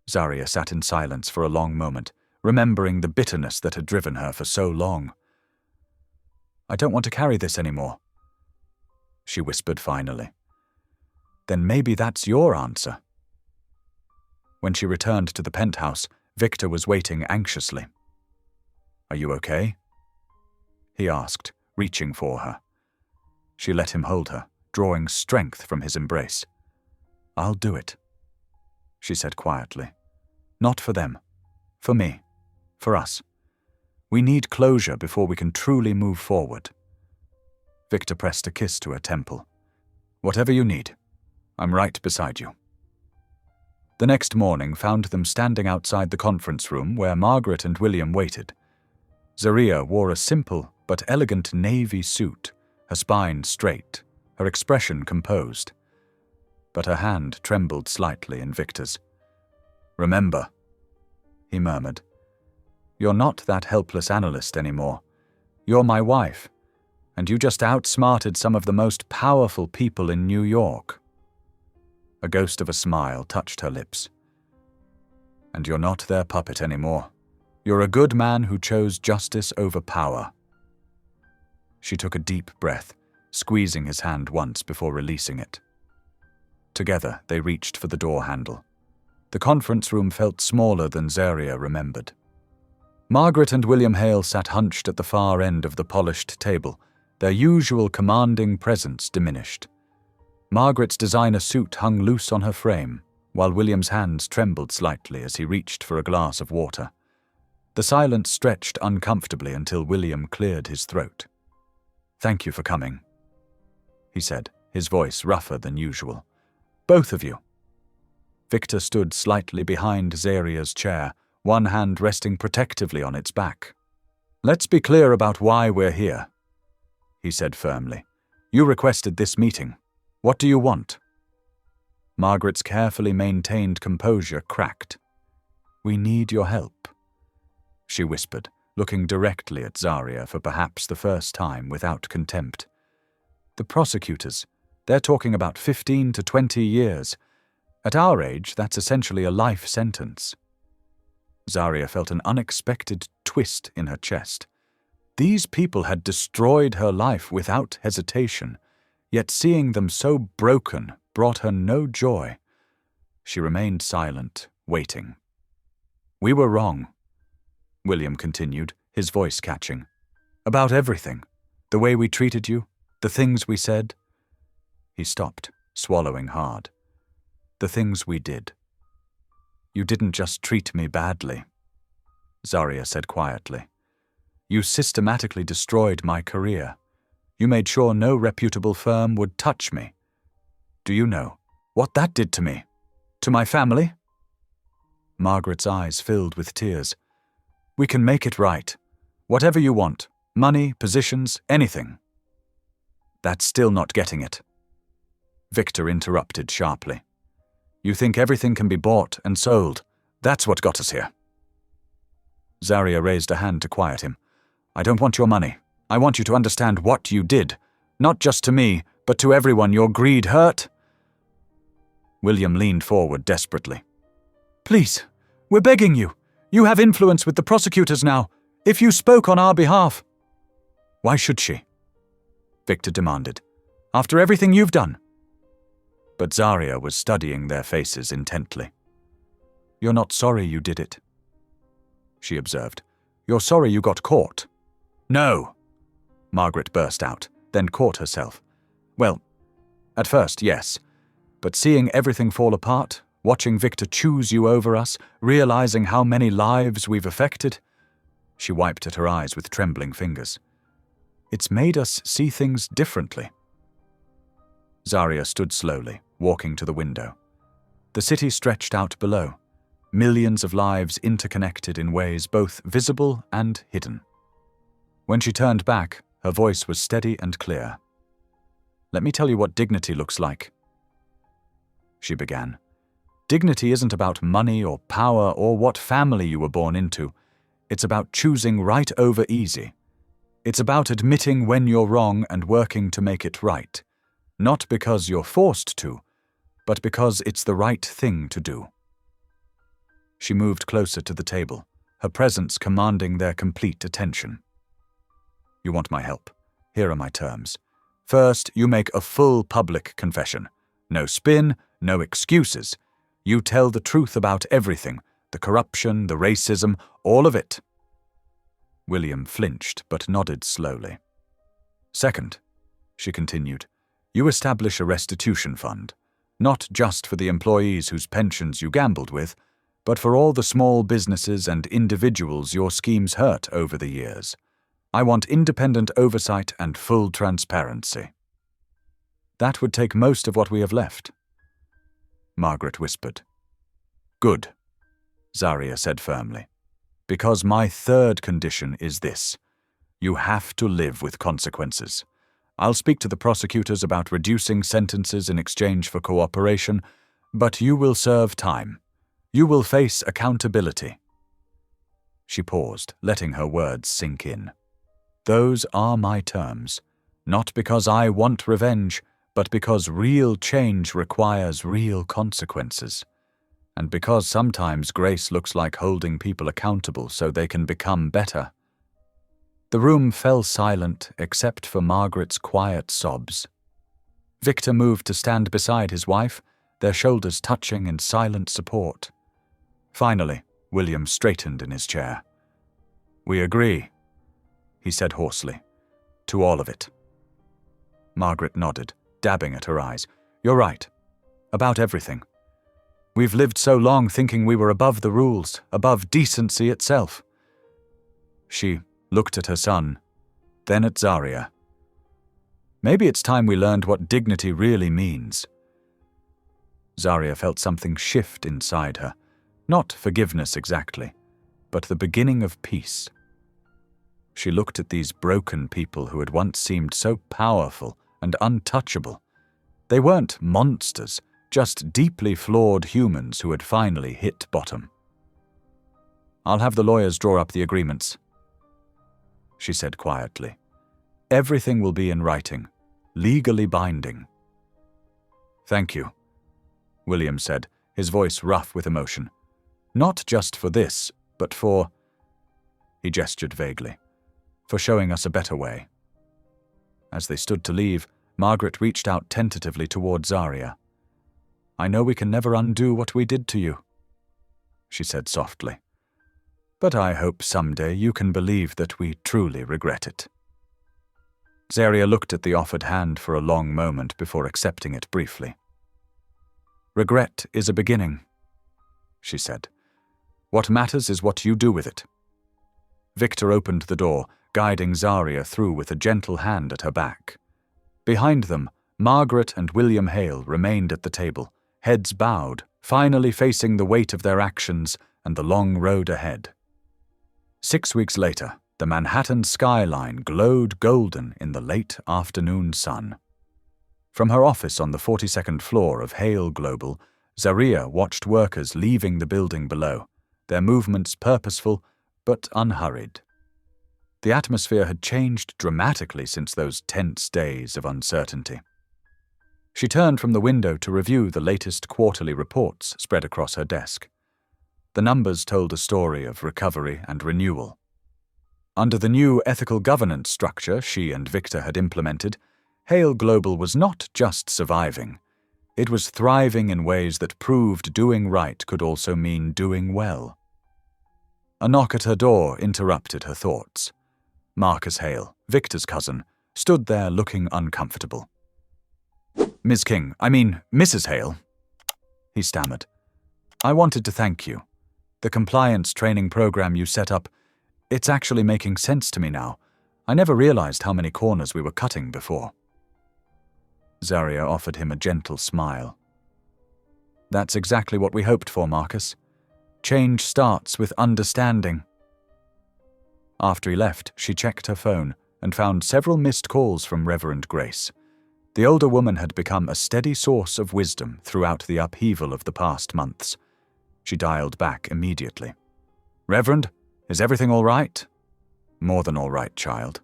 Zarya sat in silence for a long moment, remembering the bitterness that had driven her for so long. "I don't want to carry this anymore," she whispered finally. "Then maybe that's your answer." When she returned to the penthouse, Victor was waiting anxiously. "Are you okay?" he asked, reaching for her. She let him hold her, drawing strength from his embrace. "I'll do it," she said quietly. "Not for them. For me. For us. We need closure before we can truly move forward." Victor pressed a kiss to her temple. "Whatever you need. I'm right beside you." The next morning found them standing outside the conference room where Margaret and William waited. Zarya wore a simple but elegant navy suit, her spine straight, her expression composed. But her hand trembled slightly in Victor's. "Remember," he murmured, "you're not that helpless analyst anymore. You're my wife, and you just outsmarted some of the most powerful people in New York." A ghost of a smile touched her lips. "And you're not their puppet anymore. You're a good man who chose justice over power." She took a deep breath, squeezing his hand once before releasing it. Together they reached for the door handle. The conference room felt smaller than Zarya remembered. Margaret and William Hale sat hunched at the far end of the polished table, their usual commanding presence diminished. Margaret's designer suit hung loose on her frame, while William's hands trembled slightly as he reached for a glass of water. The silence stretched uncomfortably until William cleared his throat. "Thank you for coming," he said, his voice rougher than usual. "Both of you." Victor stood slightly behind Zarya's chair, one hand resting protectively on its back. "Let's be clear about why we're here," he said firmly. "You requested this meeting. What do you want?" Margaret's carefully maintained composure cracked. "We need your help," she whispered, looking directly at Zarya for perhaps the first time without contempt. "The prosecutors, they're talking about 15 to 20 years. At our age, that's essentially a life sentence." Zarya felt an unexpected twist in her chest. These people had destroyed her life without hesitation, yet seeing them so broken brought her no joy. She remained silent, waiting. "We were wrong," William continued, his voice catching. "About everything. The way we treated you, the things we said." He stopped, swallowing hard. "The things we did." "You didn't just treat me badly," Zarya said quietly. "You systematically destroyed my career. You made sure no reputable firm would touch me. Do you know what that did to me? To my family?" Margaret's eyes filled with tears. "We can make it right. Whatever you want. Money, positions, anything." "That's still not getting it," Victor interrupted sharply. "You think everything can be bought and sold. That's what got us here." Zarya raised a hand to quiet him. "I don't want your money. I want you to understand what you did. Not just to me, but to everyone your greed hurt." William leaned forward desperately. "Please, we're begging you. You have influence with the prosecutors now. If you spoke on our behalf." "Why should she?" Victor demanded. "After everything you've done." But Zarya was studying their faces intently. "You're not sorry you did it," she observed. "You're sorry you got caught." "No!" Margaret burst out, then caught herself. "Well, at first, yes. But seeing everything fall apart, watching Victor choose you over us, realizing how many lives we've affected—" She wiped at her eyes with trembling fingers. "It's made us see things differently." Zarya stood slowly, walking to the window. The city stretched out below, millions of lives interconnected in ways both visible and hidden. When she turned back, her voice was steady and clear. "Let me tell you what dignity looks like," she began. "Dignity isn't about money or power or what family you were born into. It's about choosing right over easy. It's about admitting when you're wrong and working to make it right. Not because you're forced to, but because it's the right thing to do." She moved closer to the table, her presence commanding their complete attention. "You want my help? Here are my terms. First, you make a full public confession. No spin, no excuses. You tell the truth about everything, the corruption, the racism, all of it." William flinched but nodded slowly. "Second," she continued, "you establish a restitution fund, not just for the employees whose pensions you gambled with, but for all the small businesses and individuals your schemes hurt over the years. I want independent oversight and full transparency." "That would take most of what we have left," Margaret whispered. "Good," Zarya said firmly, "because my third condition is this. You have to live with consequences. I'll speak to the prosecutors about reducing sentences in exchange for cooperation, but you will serve time. You will face accountability." She paused, letting her words sink in. "Those are my terms, not because I want revenge, but because real change requires real consequences, and because sometimes grace looks like holding people accountable so they can become better." The room fell silent except for Margaret's quiet sobs. Victor moved to stand beside his wife, their shoulders touching in silent support. Finally, William straightened in his chair. "We agree," he said hoarsely, "to all of it." Margaret nodded, dabbing at her eyes. "You're right. About everything. We've lived so long thinking we were above the rules, above decency itself." She looked at her son, then at Zarya. "Maybe it's time we learned what dignity really means." Zarya felt something shift inside her, not forgiveness exactly, but the beginning of peace. She looked at these broken people who had once seemed so powerful and untouchable. They weren't monsters, just deeply flawed humans who had finally hit bottom. "I'll have the lawyers draw up the agreements," she said quietly. "Everything will be in writing, legally binding." "Thank you," William said, his voice rough with emotion. "Not just for this, but for—" he gestured vaguely, "for showing us a better way." As they stood to leave, Margaret reached out tentatively toward Zarya. "I know we can never undo what we did to you," she said softly. "But I hope someday you can believe that we truly regret it." Zarya looked at the offered hand for a long moment before accepting it briefly. "Regret is a beginning," she said. "What matters is what you do with it." Victor opened the door, guiding Zarya through with a gentle hand at her back. Behind them, Margaret and William Hale remained at the table, heads bowed, finally facing the weight of their actions and the long road ahead. 6 weeks later, the Manhattan skyline glowed golden in the late afternoon sun. From her office on the 42nd floor of Hale Global, Zarya watched workers leaving the building below, their movements purposeful but unhurried. The atmosphere had changed dramatically since those tense days of uncertainty. She turned from the window to review the latest quarterly reports spread across her desk. The numbers told a story of recovery and renewal. Under the new ethical governance structure she and Victor had implemented, Hale Global was not just surviving. It was thriving in ways that proved doing right could also mean doing well. A knock at her door interrupted her thoughts. Marcus Hale, Victor's cousin, stood there looking uncomfortable. Mrs. Hale, he stammered. I wanted to thank you. The compliance training program you set up, it's actually making sense to me now. I never realized how many corners we were cutting before. Zaria offered him a gentle smile. That's exactly what we hoped for, Marcus. Change starts with understanding. After he left, she checked her phone and found several missed calls from Reverend Grace. The older woman had become a steady source of wisdom throughout the upheaval of the past months. She dialed back immediately. Reverend, is everything all right? More than all right, child.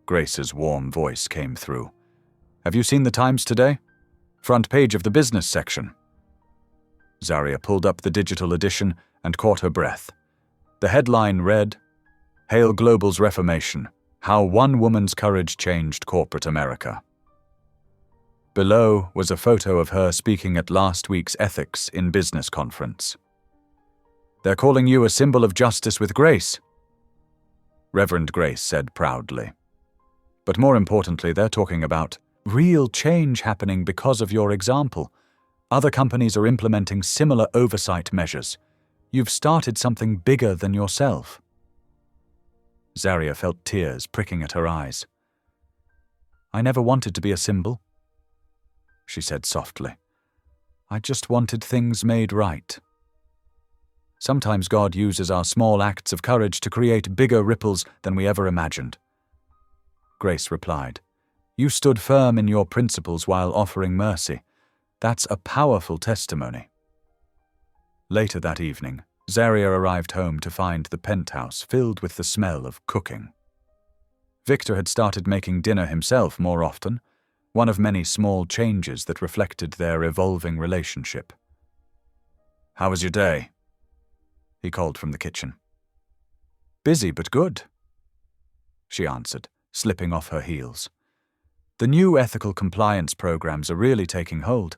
Grace's warm voice came through. Have you seen the Times today? Front page of the business section. Zaria pulled up the digital edition and caught her breath. The headline read, Hale Global's Reformation, How One Woman's Courage Changed Corporate America. Below was a photo of her speaking at last week's Ethics in Business conference. They're calling you a symbol of justice with grace, Reverend Grace said proudly. But more importantly, they're talking about real change happening because of your example. Other companies are implementing similar oversight measures. You've started something bigger than yourself. Zaria felt tears pricking at her eyes. I never wanted to be a symbol, she said softly. I just wanted things made right. Sometimes God uses our small acts of courage to create bigger ripples than we ever imagined. Grace replied, You stood firm in your principles while offering mercy. That's a powerful testimony. Later that evening, Zaria arrived home to find the penthouse filled with the smell of cooking. Victor had started making dinner himself more often, one of many small changes that reflected their evolving relationship. How was your day? He called from the kitchen. Busy but good, she answered, slipping off her heels. The new ethical compliance programs are really taking hold.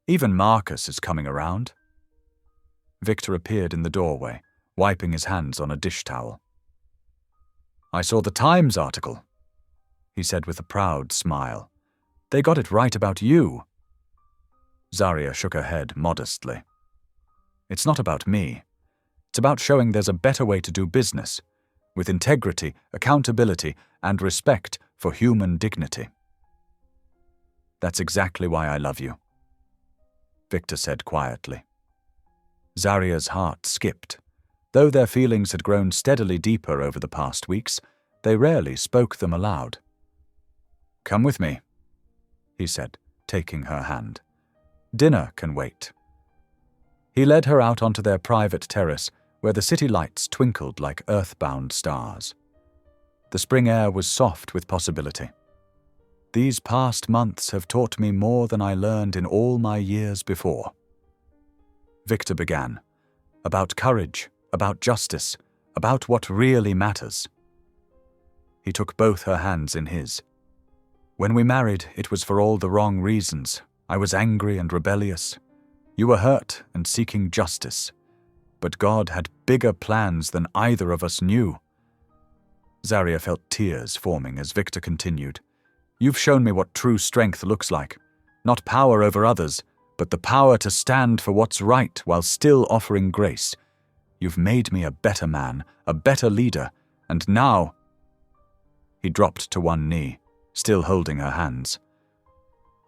Even Marcus is coming around. Victor appeared in the doorway, wiping his hands on a dish towel. I saw the Times article, he said with a proud smile. They got it right about you. Zaria shook her head modestly. It's not about me. It's about showing there's a better way to do business, with integrity, accountability, and respect for human dignity. That's exactly why I love you, Victor said quietly. Zaria's heart skipped. Though their feelings had grown steadily deeper over the past weeks, they rarely spoke them aloud. Come with me, he said, taking her hand. Dinner can wait. He led her out onto their private terrace, where the city lights twinkled like earthbound stars. The spring air was soft with possibility. These past months have taught me more than I learned in all my years before. Victor began, about courage, about justice, about what really matters. He took both her hands in his. When we married, it was for all the wrong reasons. I was angry and rebellious. You were hurt and seeking justice. But God had bigger plans than either of us knew. Zaria felt tears forming as Victor continued. You've shown me what true strength looks like. Not power over others, but the power to stand for what's right while still offering grace. You've made me a better man, a better leader, and now... He dropped to one knee, still holding her hands.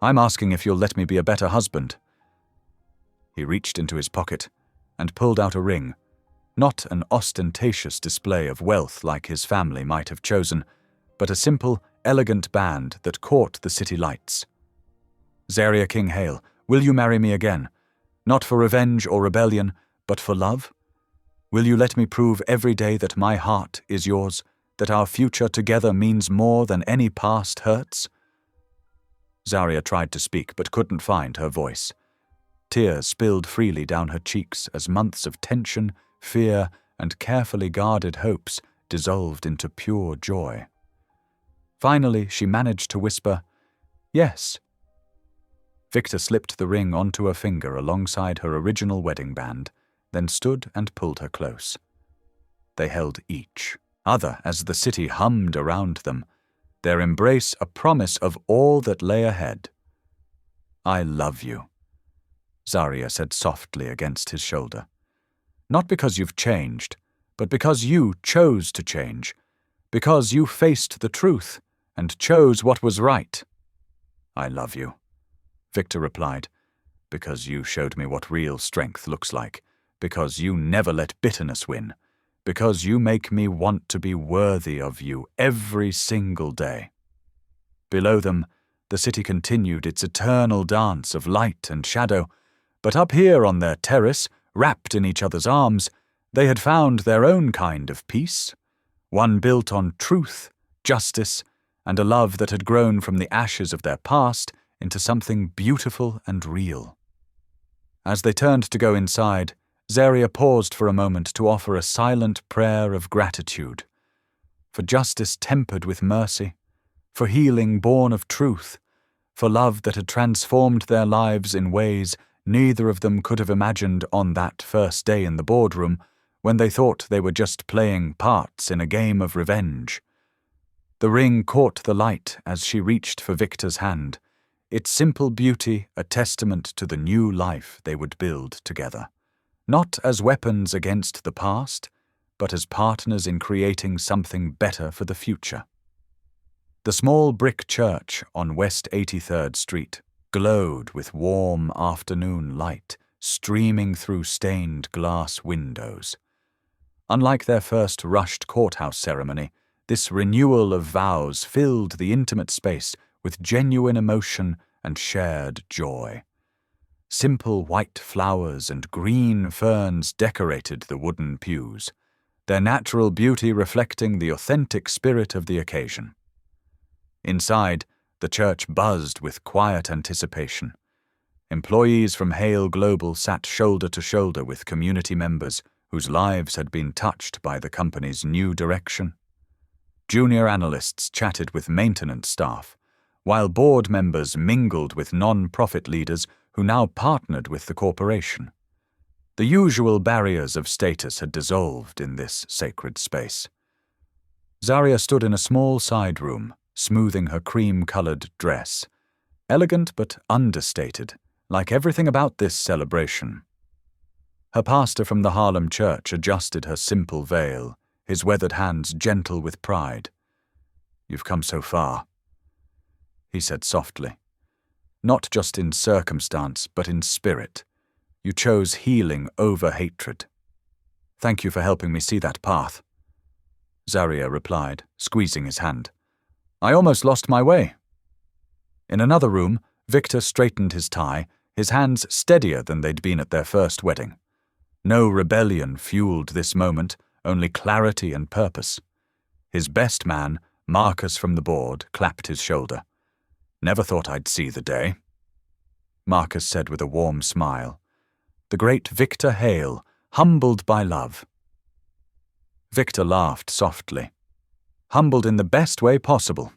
I'm asking if you'll let me be a better husband. He reached into his pocket and pulled out a ring, not an ostentatious display of wealth like his family might have chosen, but a simple, elegant band that caught the city lights. Zaria King Hale, will you marry me again? Not for revenge or rebellion, but for love? Will you let me prove every day that my heart is yours, that our future together means more than any past hurts? Zaria tried to speak but couldn't find her voice. Tears spilled freely down her cheeks as months of tension, fear, and carefully guarded hopes dissolved into pure joy. Finally, she managed to whisper, "Yes." Victor slipped the ring onto her finger alongside her original wedding band, then stood and pulled her close. They held each other as the city hummed around them, their embrace a promise of all that lay ahead. "I love you," Zarya said softly against his shoulder. "Not because you've changed, but because you chose to change, because you faced the truth and chose what was right." "I love you," Victor replied, "because you showed me what real strength looks like, because you never let bitterness win, because you make me want to be worthy of you every single day." Below them, the city continued its eternal dance of light and shadow, but up here on their terrace, wrapped in each other's arms, they had found their own kind of peace, one built on truth, justice, and a love that had grown from the ashes of their past into something beautiful and real. As they turned to go inside, Zarya paused for a moment to offer a silent prayer of gratitude, for justice tempered with mercy, for healing born of truth, for love that had transformed their lives in ways neither of them could have imagined on that first day in the boardroom when they thought they were just playing parts in a game of revenge. The ring caught the light as she reached for Victor's hand, its simple beauty a testament to the new life they would build together, not as weapons against the past, but as partners in creating something better for the future. The small brick church on West 83rd Street glowed with warm afternoon light streaming through stained glass windows. Unlike their first rushed courthouse ceremony, this renewal of vows filled the intimate space with genuine emotion and shared joy. Simple white flowers and green ferns decorated the wooden pews, their natural beauty reflecting the authentic spirit of the occasion. Inside, the church buzzed with quiet anticipation. Employees from Hale Global sat shoulder to shoulder with community members whose lives had been touched by the company's new direction. Junior analysts chatted with maintenance staff, while board members mingled with non-profit leaders who now partnered with the corporation. The usual barriers of status had dissolved in this sacred space. Zarya stood in a small side room, smoothing her cream-colored dress, elegant but understated, like everything about this celebration. Her pastor from the Harlem church adjusted her simple veil, his weathered hands gentle with pride. "You've come so far," he said softly. "Not just in circumstance, but in spirit. You chose healing over hatred. Thank you for helping me see that path." Zarya replied, squeezing his hand. "I almost lost my way." In another room, Victor straightened his tie, his hands steadier than they'd been at their first wedding. No rebellion fueled this moment, only clarity and purpose. His best man, Marcus from the board, clapped his shoulder. "Never thought I'd see the day," Marcus said with a warm smile. "The great Victor Hale, humbled by love." Victor laughed softly. "Humbled in the best way possible."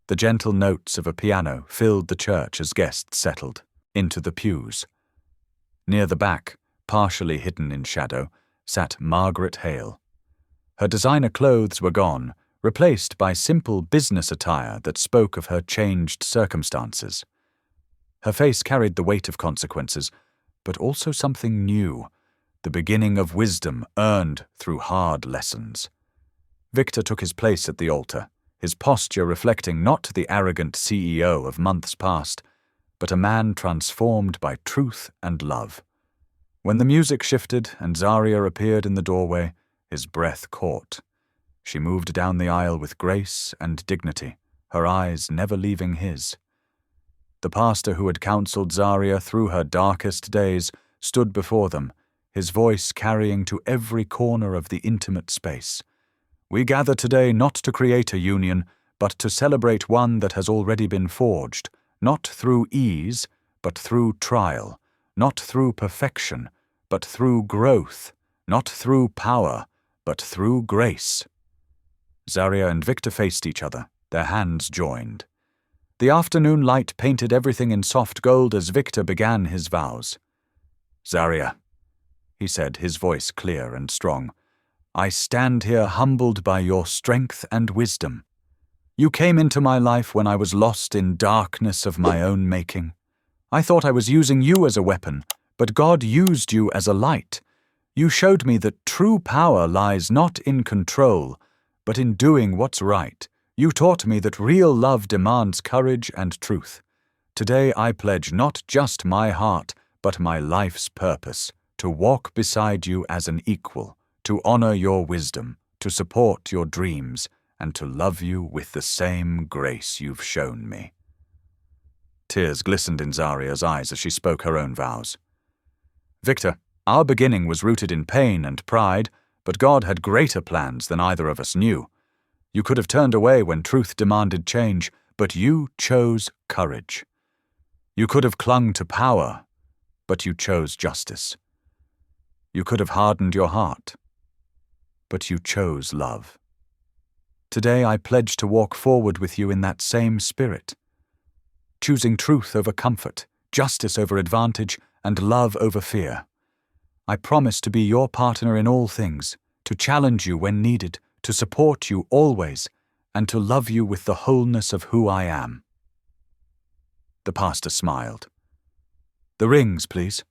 The gentle notes of a piano filled the church as guests settled into the pews. Near the back, partially hidden in shadow, sat Margaret Hale. Her designer clothes were gone, replaced by simple business attire that spoke of her changed circumstances. Her face carried the weight of consequences, but also something new, the beginning of wisdom earned through hard lessons. Victor took his place at the altar, his posture reflecting not the arrogant CEO of months past, but a man transformed by truth and love. When the music shifted and Zarya appeared in the doorway, his breath caught. She moved down the aisle with grace and dignity, her eyes never leaving his. The pastor who had counseled Zarya through her darkest days stood before them, his voice carrying to every corner of the intimate space. "We gather today not to create a union, but to celebrate one that has already been forged, not through ease, but through trial, not through perfection, but through growth, not through power, but through grace. Zarya and Victor faced each other, their hands joined. The afternoon light painted everything in soft gold as Victor began his vows. "Zarya," he said, his voice clear and strong, "I stand here humbled by your strength and wisdom. You came into my life when I was lost in darkness of my own making. I thought I was using you as a weapon, but God used you as a light. You showed me that true power lies not in control, but in doing what's right. You taught me that real love demands courage and truth. Today I pledge not just my heart, but my life's purpose, to walk beside you as an equal, to honor your wisdom, to support your dreams, and to love you with the same grace you've shown me." Tears glistened in Zarya's eyes as she spoke her own vows. "Victor, our beginning was rooted in pain and pride, but God had greater plans than either of us knew. You could have turned away when truth demanded change, but you chose courage. You could have clung to power, but you chose justice. You could have hardened your heart, but you chose love. Today I pledge to walk forward with you in that same spirit, choosing truth over comfort, justice over advantage, and love over fear. I promise to be your partner in all things, to challenge you when needed, to support you always, and to love you with the wholeness of who I am." The pastor smiled. "The rings, please."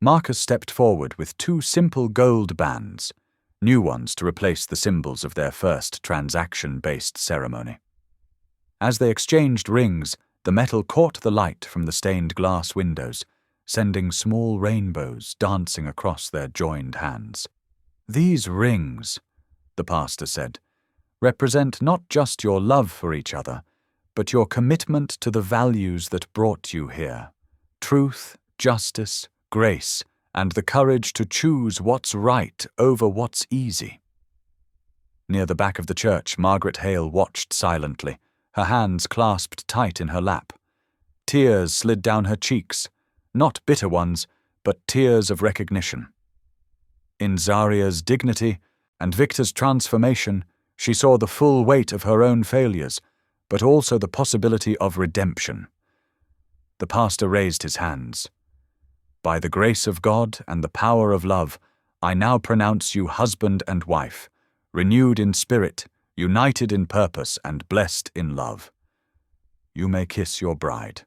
Marcus stepped forward with 2 simple gold bands, new ones to replace the symbols of their first transaction-based ceremony. As they exchanged rings, the metal caught the light from the stained glass windows, sending small rainbows dancing across their joined hands. "These rings," the pastor said, "represent not just your love for each other, but your commitment to the values that brought you here: truth, justice, grace, and the courage to choose what's right over what's easy." Near the back of the church, Margaret Hale watched silently, her hands clasped tight in her lap. Tears slid down her cheeks, not bitter ones, but tears of recognition. In Zarya's dignity and Victor's transformation, she saw the full weight of her own failures, but also the possibility of redemption. The pastor raised his hands. "By the grace of God and the power of love, I now pronounce you husband and wife, renewed in spirit, united in purpose, and blessed in love. You may kiss your bride."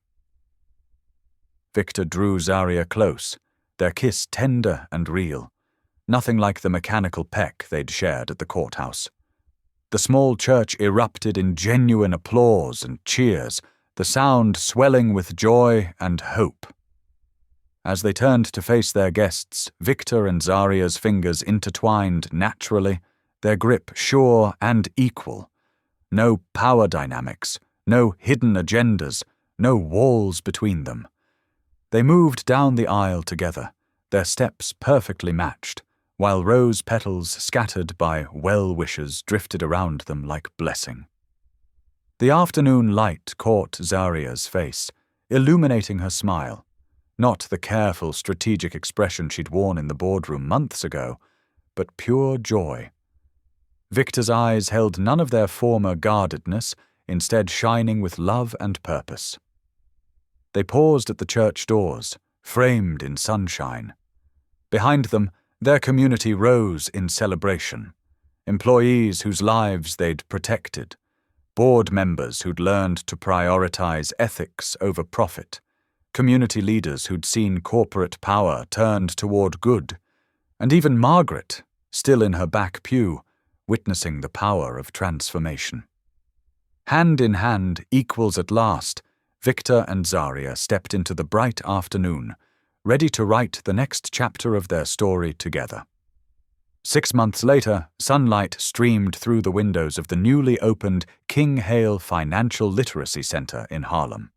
Victor drew Zarya close, their kiss tender and real, nothing like the mechanical peck they'd shared at the courthouse. The small church erupted in genuine applause and cheers, the sound swelling with joy and hope. As they turned to face their guests, Victor and Zarya's fingers intertwined naturally, their grip sure and equal. No power dynamics, no hidden agendas, no walls between them. They moved down the aisle together, their steps perfectly matched, while rose petals scattered by well-wishers drifted around them like blessing. The afternoon light caught Zarya's face, illuminating her smile, not the careful, strategic expression she'd worn in the boardroom months ago, but pure joy. Victor's eyes held none of their former guardedness, instead shining with love and purpose. They paused at the church doors, framed in sunshine. Behind them, their community rose in celebration. Employees whose lives they'd protected, board members who'd learned to prioritize ethics over profit, community leaders who'd seen corporate power turned toward good, and even Margaret, still in her back pew, witnessing the power of transformation. Hand in hand, equals at last, Victor and Zarya stepped into the bright afternoon, ready to write the next chapter of their story together. 6 months later, sunlight streamed through the windows of the newly opened King Hale Financial Literacy Center in Harlem.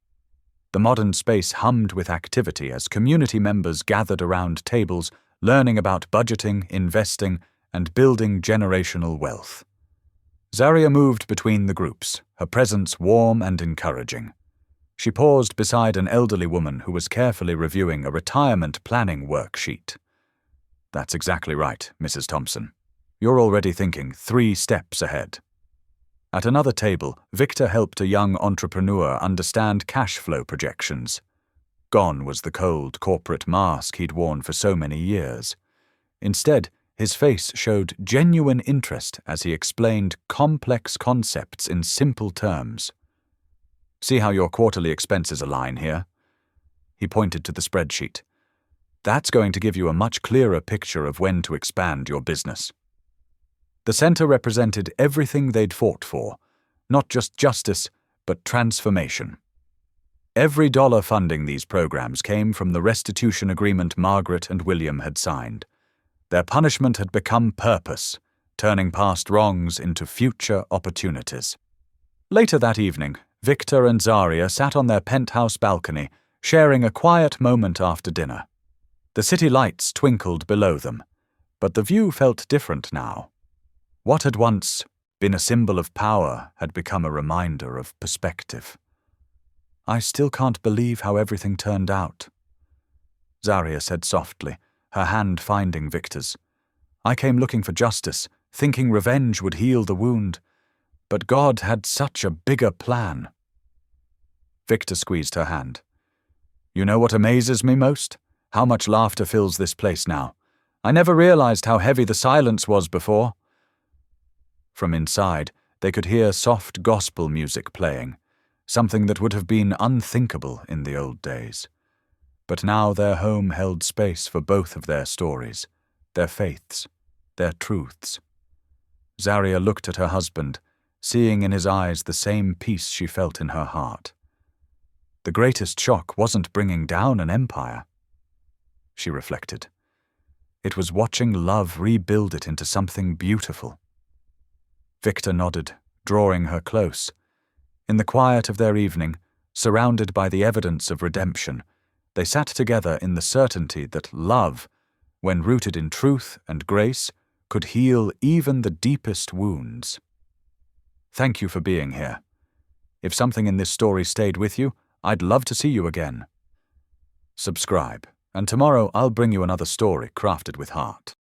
The modern space hummed with activity as community members gathered around tables, learning about budgeting, investing, and building generational wealth. Zarya moved between the groups, her presence warm and encouraging. She paused beside an elderly woman who was carefully reviewing a retirement planning worksheet. That's exactly right, Mrs. Thompson. You're already thinking 3 steps ahead. At another table, Victor helped a young entrepreneur understand cash flow projections. Gone was the cold corporate mask he'd worn for so many years. Instead, his face showed genuine interest as he explained complex concepts in simple terms. See how your quarterly expenses align here? He pointed to the spreadsheet. That's going to give you a much clearer picture of when to expand your business. The center represented everything they'd fought for, not just justice, but transformation. Every dollar funding these programs came from the restitution agreement Margaret and William had signed. Their punishment had become purpose, turning past wrongs into future opportunities. Later that evening, Victor and Zaria sat on their penthouse balcony, sharing a quiet moment after dinner. The city lights twinkled below them, but the view felt different now. What had once been a symbol of power had become a reminder of perspective. I still can't believe how everything turned out, Zaria said softly, her hand finding Victor's. I came looking for justice, thinking revenge would heal the wound, but God had such a bigger plan. Victor squeezed her hand. You know what amazes me most? How much laughter fills this place now. I never realized how heavy the silence was before. From inside, they could hear soft gospel music playing, something that would have been unthinkable in the old days. But now their home held space for both of their stories, their faiths, their truths. Zaria looked at her husband, seeing in his eyes the same peace she felt in her heart. The greatest shock wasn't bringing down an empire, she reflected. It was watching love rebuild it into something beautiful. Victor nodded, drawing her close. In the quiet of their evening, surrounded by the evidence of redemption, they sat together in the certainty that love, when rooted in truth and grace, could heal even the deepest wounds. Thank you for being here. If something in this story stayed with you, I'd love to see you again. Subscribe, and tomorrow I'll bring you another story crafted with heart.